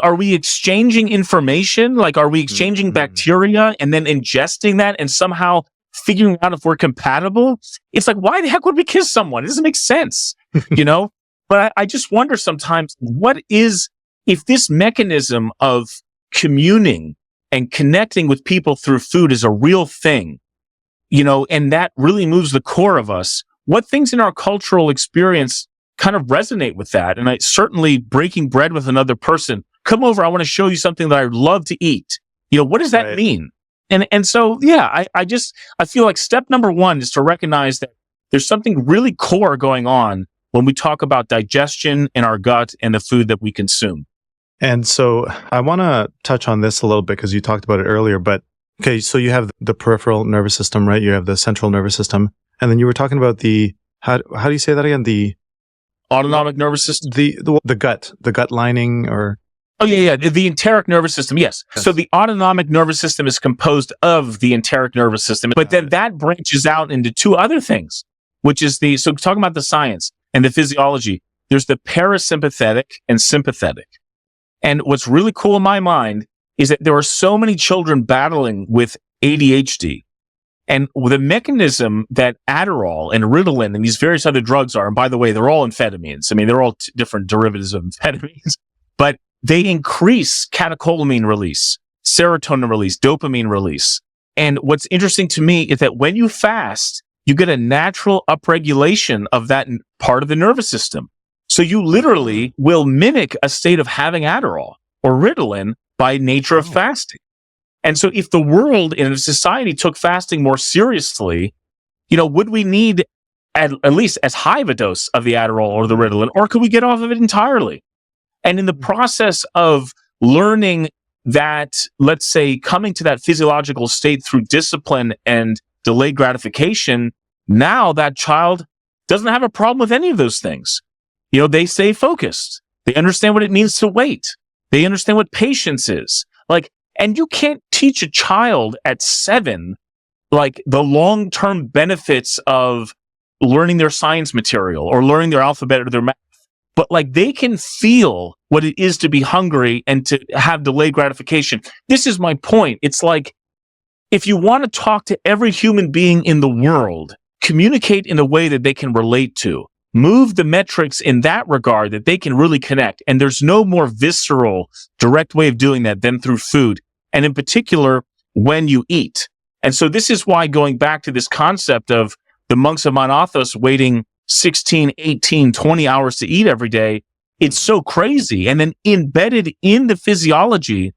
Are we exchanging information? Are we exchanging bacteria and then ingesting that and somehow figuring out if we're compatible? It's like, why the heck would we kiss someone? It doesn't make sense, But I just wonder sometimes, if this mechanism of communing and connecting with people through food is a real thing, and that really moves the core of us, what things in our cultural experience kind of resonate with that? And certainly breaking bread with another person, come over, I want to show you something that I love to eat. What does that mean? And so, I feel like step number one is to recognize that there's something really core going on when we talk about digestion in our gut and the food that we consume. And so I want to touch on this a little bit because you talked about it earlier, but okay, so you have the peripheral nervous system, right? You have the central nervous system. And then you were talking about how do you say that again? The autonomic nervous system? The gut lining, or... Oh, yeah. The enteric nervous system. Yes. So the autonomic nervous system is composed of the enteric nervous system, but then that branches out into two other things, which is so talking about the science and the physiology, there's the parasympathetic and sympathetic. And what's really cool in my mind is that there are so many children battling with ADHD. And the mechanism that Adderall and Ritalin and these various other drugs are, and by the way, they're all amphetamines. I mean, they're all different derivatives of amphetamines, but they increase catecholamine release, serotonin release, dopamine release. And what's interesting to me is that when you fast, you get a natural upregulation of that part of the nervous system. So you literally will mimic a state of having Adderall or Ritalin by nature of fasting. And so if the world and if society took fasting more seriously, would we need at least as high of a dose of the Adderall or the Ritalin, or could we get off of it entirely? And in the process of learning that, let's say, coming to that physiological state through discipline and delayed gratification, now that child doesn't have a problem with any of those things. They stay focused. They understand what it means to wait. They understand what patience is. And you can't teach a child at 7, the long-term benefits of learning their science material or learning their alphabet or their math. But they can feel what it is to be hungry and to have delayed gratification. This is my point. It's if you want to talk to every human being in the world, communicate in a way that they can relate to. Move the metrics in that regard that they can really connect. And there's no more visceral, direct way of doing that than through food. And in particular, when you eat. And so this is why, going back to this concept of the monks of Mount Athos waiting 16, 18, 20 hours to eat every day, it's so crazy. And then embedded in the physiology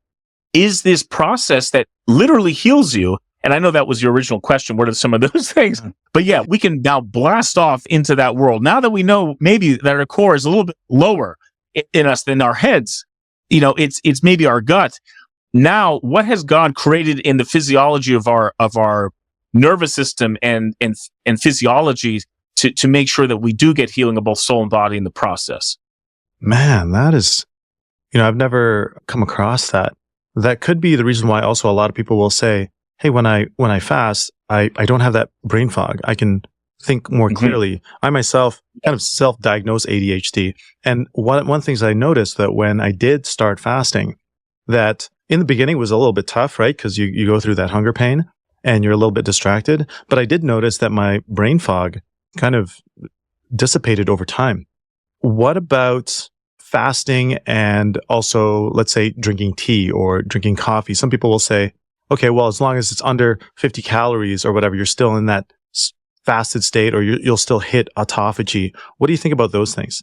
is this process that literally heals you. And I know that was your original question. What are some of those things? But yeah, we can now blast off into that world. Now that we know maybe that our core is a little bit lower in us than our heads, it's maybe our gut. Now, what has God created in the physiology of our nervous system and physiology to make sure that we do get healing of both soul and body in the process? Man, that is, I've never come across that. That could be the reason why also a lot of people will say, hey, when I fast, I don't have that brain fog. I can think more clearly. I myself kind of self-diagnose ADHD. And one things I noticed that when I did start fasting, that in the beginning was a little bit tough, right? Because you go through that hunger pain and you're a little bit distracted. But I did notice that my brain fog kind of dissipated over time. What about fasting and also, let's say, drinking tea or drinking coffee? Some people will say, okay, well, as long as it's under 50 calories or whatever, you're still in that fasted state or you'll still hit autophagy. What do you think about those things?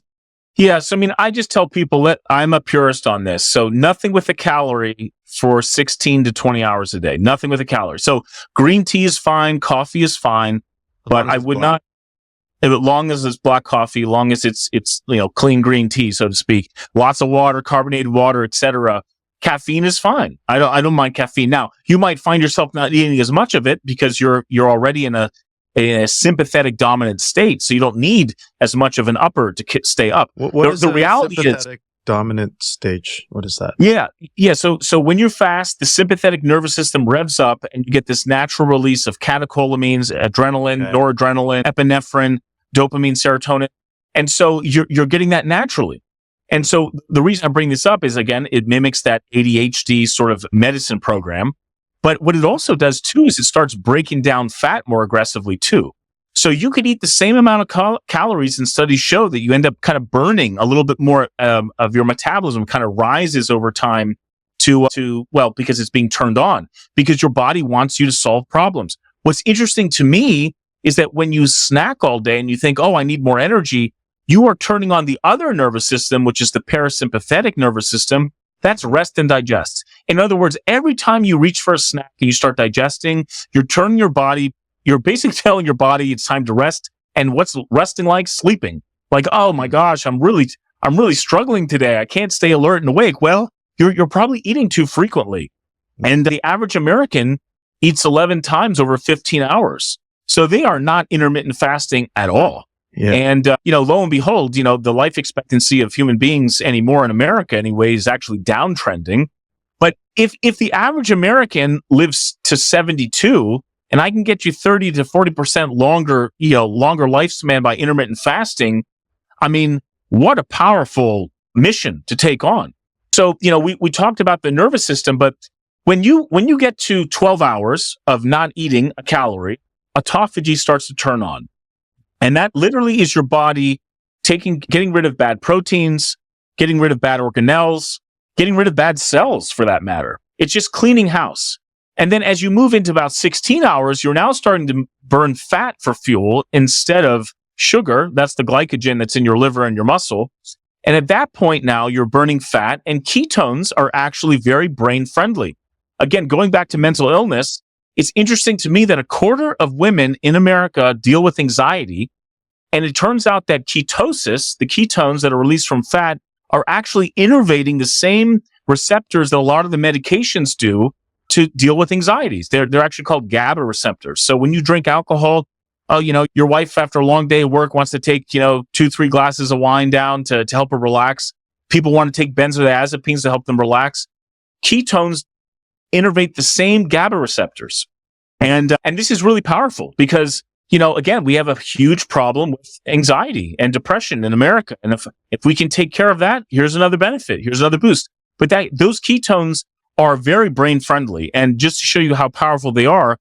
Yes. I just tell people that I'm a purist on this. So nothing with a calorie for 16 to 20 hours a day. Nothing with a calorie. So green tea is fine. Coffee is fine. But I would not, as long as it's black coffee, long as it's clean green tea, so to speak, lots of water, carbonated water, etc. Caffeine is fine. I don't mind caffeine. Now, you might find yourself not eating as much of it because you're already in a sympathetic dominant state, so you don't need as much of an upper to stay up. What is the reality sympathetic dominant stage? What is that? Yeah. So when you fast, the sympathetic nervous system revs up, and you get this natural release of catecholamines, adrenaline, noradrenaline, epinephrine, dopamine, serotonin, and so you're getting that naturally. And so the reason I bring this up is, again, it mimics that ADHD sort of medicine program. But what it also does too is it starts breaking down fat more aggressively too. So you could eat the same amount of calories, and studies show that you end up kind of burning a little bit more of your metabolism kind of rises over time because it's being turned on, because your body wants you to solve problems. What's interesting to me is that when you snack all day and you think, oh, I need more energy, you are turning on the other nervous system, which is the parasympathetic nervous system. That's rest and digest. In other words, every time you reach for a snack and you start digesting, you're turning your body, you're basically telling your body it's time to rest. And what's resting like? Sleeping. Oh my gosh, I'm really struggling today. I can't stay alert and awake. Well, you're probably eating too frequently. And the average American eats 11 times over 15 hours. So they are not intermittent fasting at all. Yeah. And, lo and behold, the life expectancy of human beings anymore in America anyway is actually downtrending. But if the average American lives to 72 and I can get you 30 to 40% longer lifespan by intermittent fasting, what a powerful mission to take on. So, we talked about the nervous system, but when you get to 12 hours of not eating a calorie, autophagy starts to turn on. And that literally is your body getting rid of bad proteins, getting rid of bad organelles, getting rid of bad cells for that matter. It's just cleaning house. And then as you move into about 16 hours, you're now starting to burn fat for fuel instead of sugar. That's the glycogen that's in your liver and your muscle. And at that point now, you're burning fat, and ketones are actually very brain friendly. Again, going back to mental illness, it's interesting to me that a quarter of women in America deal with anxiety. And it turns out that ketosis, the ketones that are released from fat, are actually innervating the same receptors that a lot of the medications do to deal with anxieties. They're actually called GABA receptors. So when you drink alcohol, your wife after a long day of work wants to take, 2-3 glasses of wine down to help her relax. People want to take benzodiazepines to help them relax. Ketones innervate the same GABA receptors. And this is really powerful because, again, we have a huge problem with anxiety and depression in America. And if we can take care of that, here's another benefit. Here's another boost. But those ketones are very brain friendly. And just to show you how powerful they are,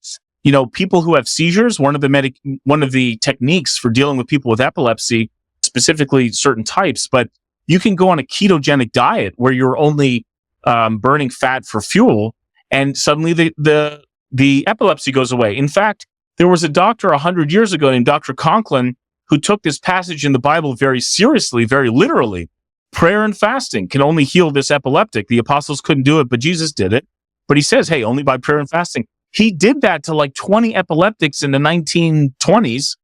people who have seizures, one of the techniques for dealing with people with epilepsy, specifically certain types, but you can go on a ketogenic diet where you're only burning fat for fuel, and suddenly the epilepsy goes away. In fact, there was a doctor 100 years ago named Dr. Conklin who took this passage in the Bible very seriously, very literally. Prayer and fasting can only heal this epileptic. The apostles couldn't do it, but Jesus did it. But he says, hey, only by prayer and fasting. He did that to like 20 epileptics in the 1920s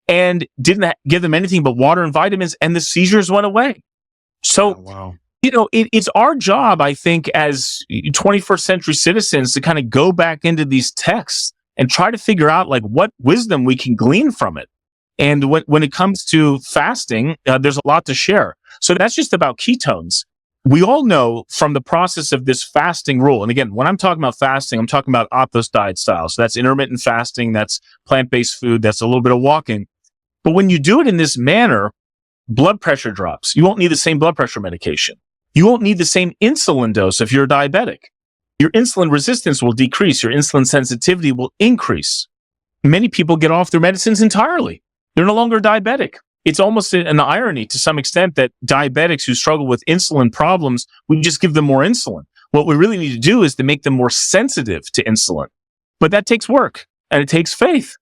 and didn't give them anything but water and vitamins, and the seizures went away. So, wow. It's our job, I think, as 21st century citizens to kind of go back into these texts and try to figure out like what wisdom we can glean from it. And when it comes to fasting, there's a lot to share. So that's just about ketones. We all know from the process of this fasting rule, and again, when I'm talking about fasting, I'm talking about Athos Diet style. So that's intermittent fasting, that's plant-based food, that's a little bit of walking. But when you do it in this manner, blood pressure drops. You won't need the same blood pressure medication. You won't need the same insulin dose if you're diabetic. Your insulin resistance will decrease. Your insulin sensitivity will increase. Many people get off their medicines entirely. They're no longer diabetic. It's almost an irony to some extent that diabetics who struggle with insulin problems, we just give them more insulin. What we really need to do is to make them more sensitive to insulin. But that takes work and it takes faith.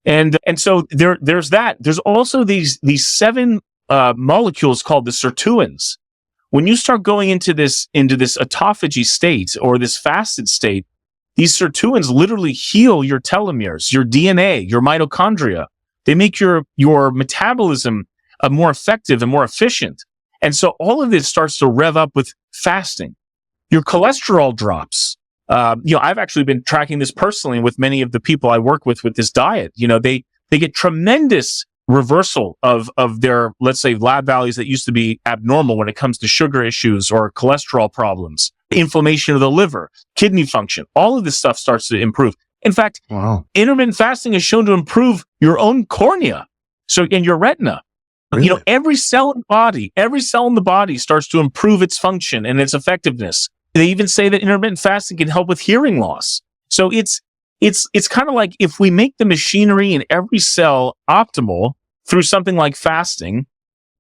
And so there's that. There's also these 7 molecules called the sirtuins. When you start going into this autophagy state or this fasted state, these sirtuins literally heal your telomeres, your DNA, your mitochondria. They make your metabolism more effective and more efficient. And so all of this starts to rev up with fasting. Your cholesterol drops. I've actually been tracking this personally with many of the people I work with this diet. They get tremendous reversal of their, let's say, lab values that used to be abnormal when it comes to sugar issues or cholesterol problems, inflammation of the liver, kidney function. All of this stuff starts to improve. In fact, intermittent fasting is shown to improve your own cornea. So in your retina, Really? every cell in the body starts to improve its function and its effectiveness. They even say that intermittent fasting can help with hearing loss. So it's kind of like if we make the machinery in every cell optimal through something like fasting,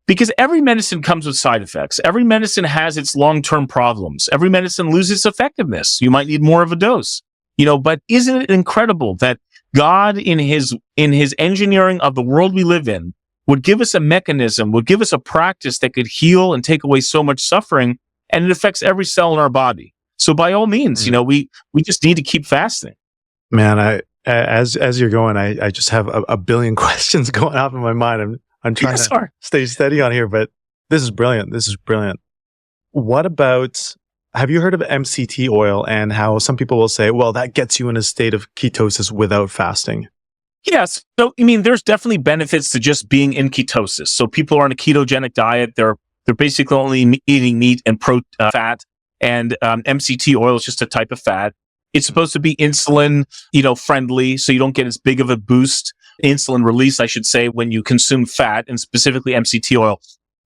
because every medicine comes with side effects. Every medicine has its long-term problems. Every medicine loses effectiveness. You might need more of a dose. But isn't it incredible that God in his engineering of the world we live in would give us a mechanism, would give us a practice that could heal and take away so much suffering, and it affects every cell in our body. So by all means, we just need to keep fasting. Man, as you're going, I just have a billion questions going off in my mind. I'm trying to stay steady on here, but this is brilliant. What about, have you heard of MCT oil and how some people will say, well, that gets you in a state of ketosis without fasting? Yes. So, there's definitely benefits to just being in ketosis. So people are on a ketogenic diet. They're basically only eating meat and fat. And MCT oil is just a type of fat. It's supposed to be insulin, friendly, so you don't get as big of a boost, insulin release, I should say, when you consume fat, and specifically MCT oil.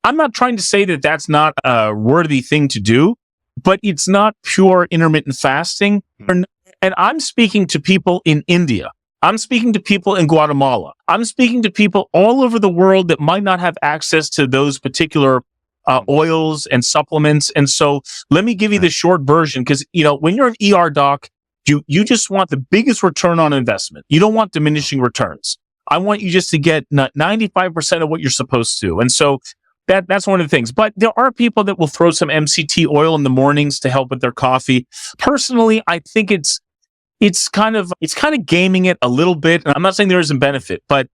I'm not trying to say that that's not a worthy thing to do, but it's not pure intermittent fasting. And I'm speaking to people in India. I'm speaking to people in Guatemala. I'm speaking to people all over the world that might not have access to those particular oils and supplements. And so let me give you the short version, because, when you're an ER doc, You just want the biggest return on investment. You don't want diminishing returns. I want you just to get 95% of what you're supposed to. And so that's one of the things. But there are people that will throw some MCT oil in the mornings to help with their coffee. Personally, I think it's kind of gaming it a little bit. And I'm not saying there isn't benefit, but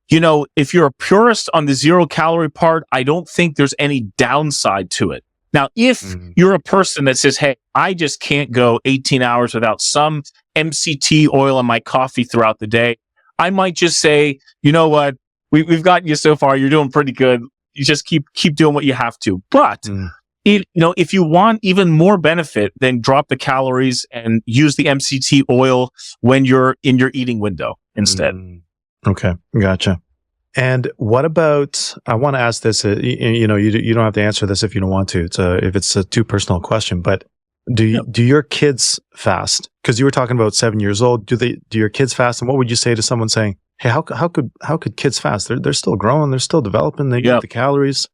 if you're a purist on the 0-calorie part, I don't think there's any downside to it. Now, if you're a person that says, hey, I just can't go 18 hours without some MCT oil in my coffee throughout the day, I might just say, you know what, we've gotten you so far. You're doing pretty good. You just keep doing what you have to. But if you want even more benefit, then drop the calories and use the MCT oil when you're in your eating window instead. Okay, gotcha. And what about, I want to ask this, you don't have to answer this if you don't want to. If it's a too personal question, but do your kids fast? Because you were talking about 7 years old. Do your kids fast? And what would you say to someone saying, hey, how could kids fast? They're still growing. They're still developing. They get the calories.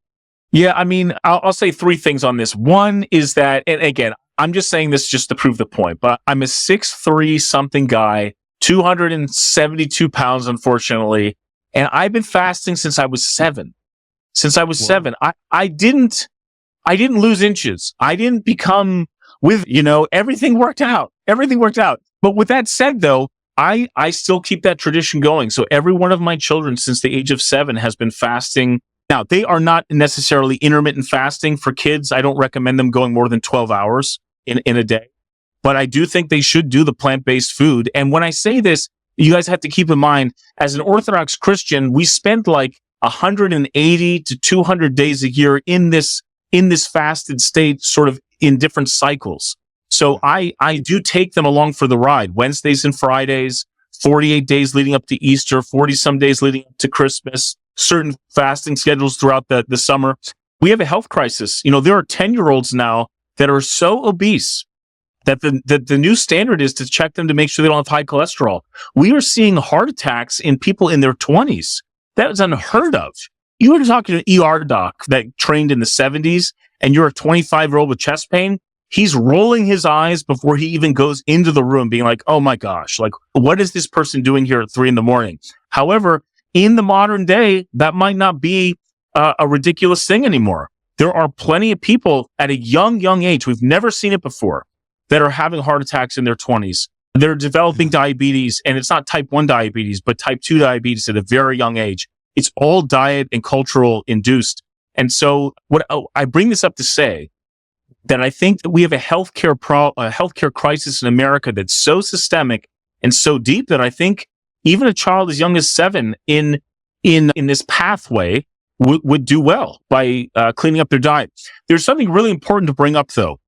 Yeah. I mean, I'll say three things on this. One is that, and again, I'm just saying this just to prove the point, but I'm a 6'3" something guy, 272 pounds, unfortunately. And I've been fasting since I was 7. Since I was 7, I didn't lose inches. I didn't become everything worked out. Everything worked out. But with that said, though, I still keep that tradition going. So every one of my children since the age of 7 has been fasting. Now, they are not necessarily intermittent fasting for kids. I don't recommend them going more than 12 hours in a day. But I do think they should do the plant-based food. And when I say this, you guys have to keep in mind, as an Orthodox Christian, we spend like 180 to 200 days a year in this fasted state, sort of in different cycles. So I do take them along for the ride. Wednesdays and Fridays, 48 days leading up to Easter, 40 some days leading up to Christmas, certain fasting schedules throughout the summer. We have a health crisis. There are 10-year-olds now that are so obese that the new standard is to check them to make sure they don't have high cholesterol. We are seeing heart attacks in people in their 20s. That was unheard of. You were talking to an ER doc that trained in the 70s, and you're a 25-year-old with chest pain. He's rolling his eyes before he even goes into the room, being like, oh my gosh, like, what is this person doing here at 3 a.m? However, in the modern day, that might not be a ridiculous thing anymore. There are plenty of people at a young age, we've never seen it before, that are having heart attacks in their 20s. They're developing diabetes, and it's not type 1 diabetes, but type 2 diabetes at a very young age. It's all diet and cultural induced. And so I bring this up to say that I think that we have a healthcare crisis in America that's so systemic and so deep that I think even a child as young as 7 in this pathway would do well by cleaning up their diet. There's something really important to bring up, though.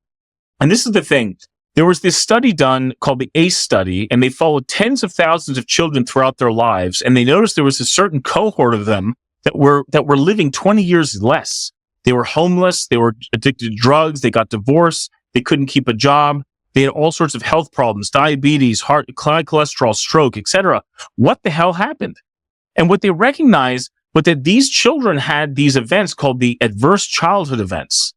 And this is the thing. There was this study done called the ACE study, and they followed tens of thousands of children throughout their lives. And they noticed there was a certain cohort of them that were living 20 years less. They were homeless. They were addicted to drugs. They got divorced. They couldn't keep a job. They had all sorts of health problems, diabetes, high cholesterol, stroke, etc. What the hell happened? And what they recognized was that these children had these events called the adverse childhood events.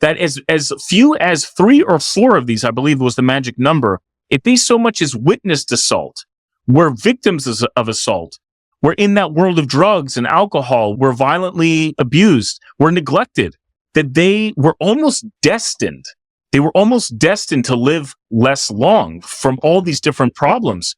That as few as 3 or 4 of these, I believe was the magic number, if they so much as witnessed assault, were victims of assault, were in that world of drugs and alcohol, were violently abused, were neglected, that they were almost destined. They were almost destined to live less long from all these different problems.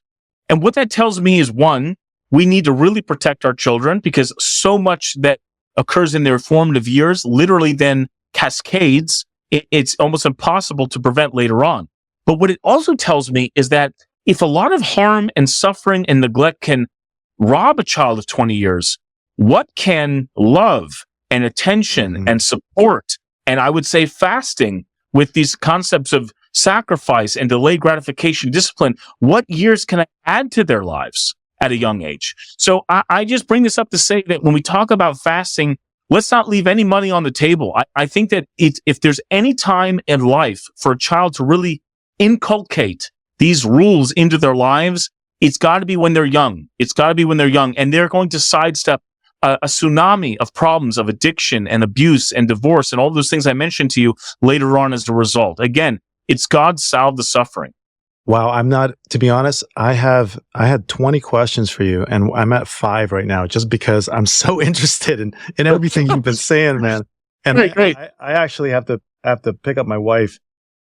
And what that tells me is, one, we need to really protect our children, because so much that occurs in their formative years literally then cascades. It's almost impossible to prevent later on. But what it also tells me is that if a lot of harm and suffering and neglect can rob a child of 20 years, what can love and attention and support, and I would say fasting with these concepts of sacrifice and delayed gratification, discipline, what years can I add to their lives at a young age? So I just bring this up to say that when we talk about fasting, let's not leave any money on the table. I think that if there's any time in life for a child to really inculcate these rules into their lives, it's got to be when they're young. It's got to be when they're young. And they're going to sidestep a tsunami of problems of addiction and abuse and divorce and all those things I mentioned to you later on as a result. Again, it's God salve the suffering. Wow, I'm not, to be honest, I had 20 questions for you and I'm at 5 right now just because I'm so interested in everything you've been saying, man. And Great. I actually have to pick up my wife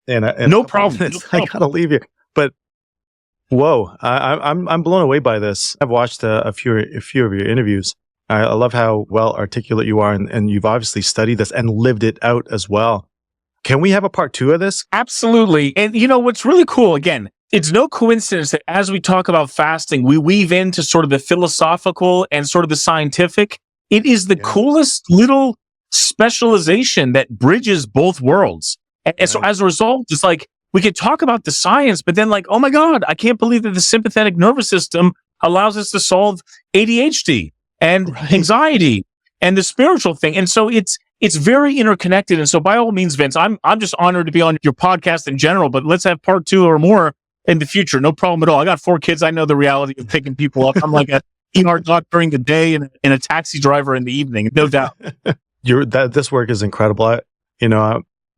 in a No couple of problem. minutes. I gotta leave here. But whoa, I'm blown away by this. I've watched a few of your interviews. I love how well articulate you are, and you've obviously studied this and lived it out as well. Can we have a part 2 of this? Absolutely. And you know, what's really cool, again, it's no coincidence that as we talk about fasting, we weave into sort of the philosophical and sort of the scientific. It is the coolest little specialization that bridges both worlds. And so as a result, it's like we could talk about the science, but then like, oh my God, I can't believe that the sympathetic nervous system allows us to solve ADHD and anxiety and the spiritual thing. And so it's very interconnected. And so by all means, Vince, I'm just honored to be on your podcast in general, but let's have part 2 or more in the future. No problem at all. I got 4 kids. I know the reality of picking people up. I'm like a ER doc during the day and a taxi driver in the evening. No doubt. This work is incredible.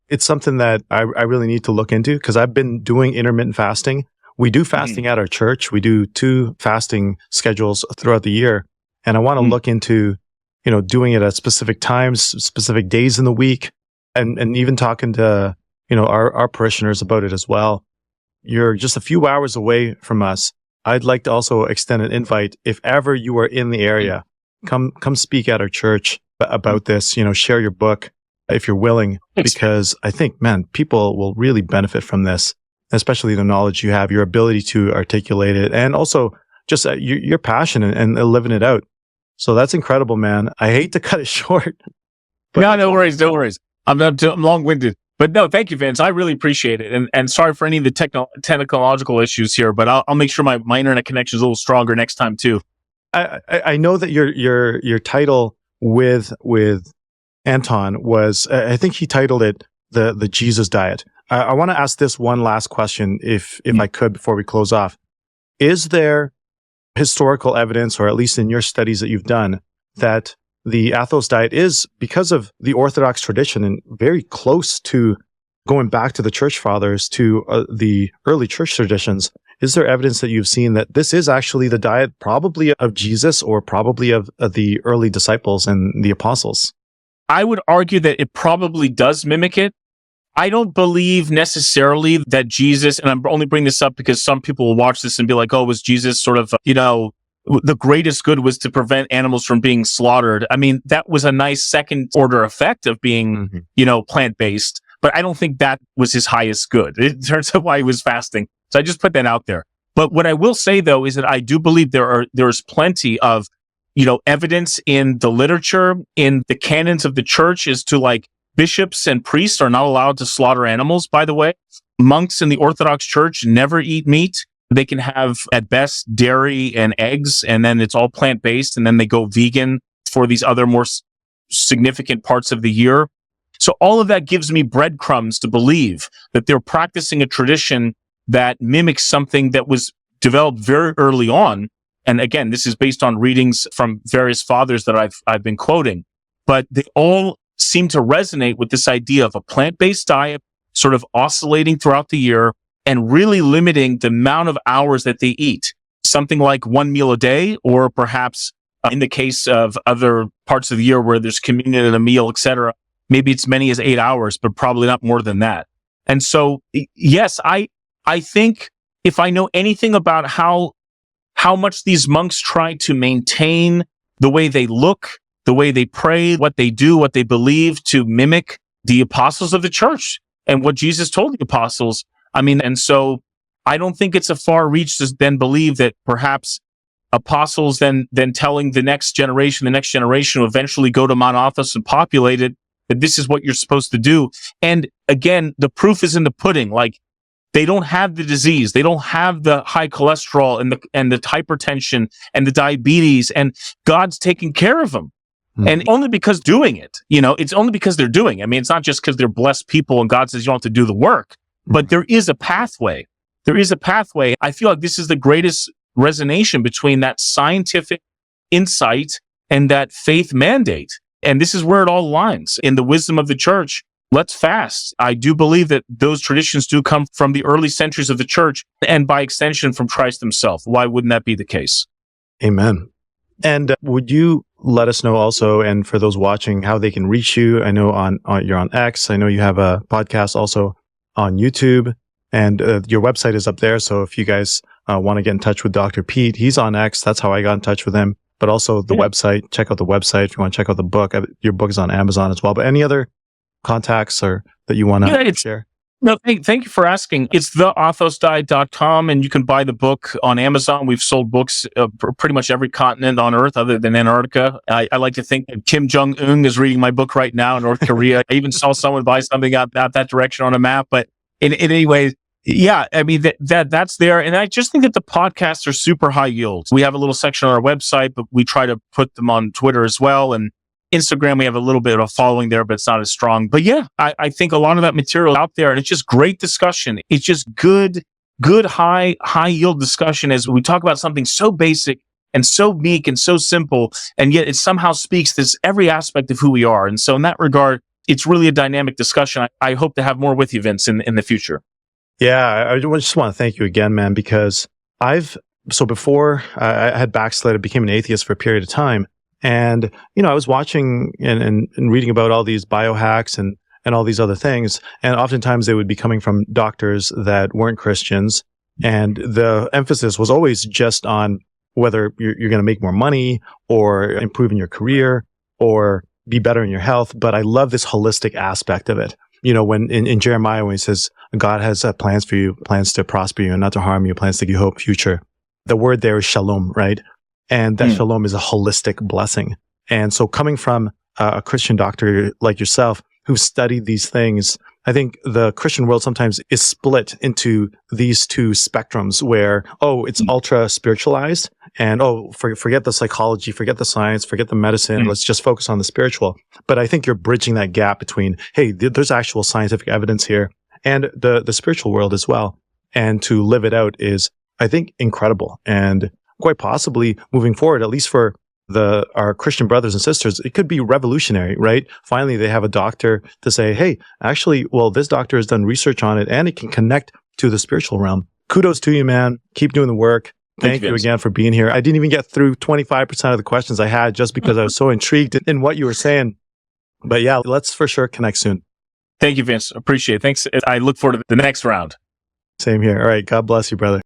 It's something that I really need to look into because I've been doing intermittent fasting. We do fasting at our church. We do 2 fasting schedules throughout the year. And I want to look into, doing it at specific times, specific days in the week, and even talking to, our parishioners about it as well. You're just a few hours away from us. I'd like to also extend an invite. If ever you are in the area, come speak at our church about this, share your book if you're willing, because I think, man, people will really benefit from this, especially the knowledge you have, your ability to articulate it, and also just your passion and living it out. So that's incredible, man. I hate to cut it short. No worries. I'm long-winded. But no, thank you, Vince. I really appreciate it. And sorry for any of the technological issues here, but I'll make sure my internet connection is a little stronger next time too. I know that your title with Anton was, I think he titled it the Jesus Diet. I want to ask this one last question, if I could, before we close off. Is there historical evidence, or at least in your studies that you've done, that the Athos Diet is, because of the Orthodox tradition and very close to going back to the church fathers, to the early church traditions, is there evidence that you've seen that this is actually the diet probably of Jesus or probably of the early disciples and the apostles? I would argue that it probably does mimic it. I don't believe necessarily that Jesus, and I'm only bringing this up because some people will watch this and be like, oh, was Jesus sort of, the greatest good was to prevent animals from being slaughtered. I mean, that was a nice second order effect of being, plant-based, but I don't think that was his highest good in terms of why he was fasting. So I just put that out there. But what I will say, though, is that I do believe there's plenty of, evidence in the literature, in the canons of the church, as to like bishops and priests are not allowed to slaughter animals, by the way. Monks in the Orthodox Church never eat meat. They can have, at best, dairy and eggs, and then it's all plant-based, and then they go vegan for these other more significant parts of the year. So all of that gives me breadcrumbs to believe that they're practicing a tradition that mimics something that was developed very early on. And again, this is based on readings from various fathers that I've been quoting, but they all seem to resonate with this idea of a plant-based diet, sort of oscillating throughout the year and really limiting the amount of hours that they eat. Something like 1 meal a day, or perhaps in the case of other parts of the year where there's communion and a meal, etc., maybe it's many as 8 hours, but probably not more than that. And so, yes, I think if I know anything about how much these monks try to maintain the way they look, the way they pray, what they do, what they believe, to mimic the apostles of the church and what Jesus told the apostles. I mean, and so I don't think it's a far reach to then believe that perhaps apostles then telling the next generation will eventually go to Mount Athos and populate it, that this is what you're supposed to do. And again, the proof is in the pudding. Like, they don't have the disease. They don't have the high cholesterol and the hypertension and the diabetes, and God's taking care of them. Mm-hmm. And only because doing it, it's only because they're doing it. I mean, it's not just because they're blessed people and God says you don't have to do the work, but there is a pathway. There is a pathway. I feel like this is the greatest resonance between that scientific insight and that faith mandate. And this is where it all aligns in the wisdom of the church, let's fast. I do believe that those traditions do come from the early centuries of the church and by extension from Christ himself. Why wouldn't that be the case? Amen. And would you let us know also, and for those watching, how they can reach you? I know you're on X. I know you have a podcast also on YouTube, and your website is up there. So if you guys want to get in touch with Dr. Pete, he's on X. That's how I got in touch with him. But also the website. Check out the website if you want to check out the book. Your book is on Amazon as well. But any other contacts or that you want to share? No, thank you for asking. It's theathosdiet.com, and you can buy the book on Amazon. We've sold books for pretty much every continent on Earth other than Antarctica. I like to think that Kim Jong-un is reading my book right now in North Korea. I even saw someone buy something out that direction on a map. But in any way, yeah, I mean, that's there. And I just think that the podcasts are super high yield. We have a little section on our website, but we try to put them on Twitter as well. And Instagram, we have a little bit of a following there, but it's not as strong. But yeah, I think a lot of that material out there, and it's just great discussion. It's just good, high yield discussion as we talk about something so basic and so meek and so simple, and yet it somehow speaks to every aspect of who we are. And so in that regard, it's really a dynamic discussion. I hope to have more with you, Vince, in the future. Yeah, I just want to thank you again, man, because before I had backslid, became an atheist for a period of time. And, I was watching and reading about all these biohacks and all these other things. And oftentimes they would be coming from doctors that weren't Christians. And the emphasis was always just on whether you're going to make more money or improve in your career or be better in your health. But I love this holistic aspect of it. When in Jeremiah, when he says, God has plans for you, plans to prosper you and not to harm you, plans to give you hope, future. The word there is shalom, right? And that shalom is a holistic blessing. And so coming from a Christian doctor like yourself, who studied these things, I think the Christian world sometimes is split into these two spectrums where, it's ultra spiritualized and, forget the psychology, forget the science, forget the medicine. Let's just focus on the spiritual. But I think you're bridging that gap between, hey, there's actual scientific evidence here and the spiritual world as well. And to live it out is, I think, incredible. And quite possibly moving forward, at least for our Christian brothers and sisters, it could be revolutionary, right? Finally, they have a doctor to say, hey, actually, this doctor has done research on it and it can connect to the spiritual realm. Kudos to you, man. Keep doing the work. Thank you again for being here. I didn't even get through 25% of the questions I had just because I was so intrigued in what you were saying. But yeah, let's for sure connect soon. Thank you, Vince. Appreciate it. Thanks. I look forward to the next round. Same here. All right. God bless you, brother.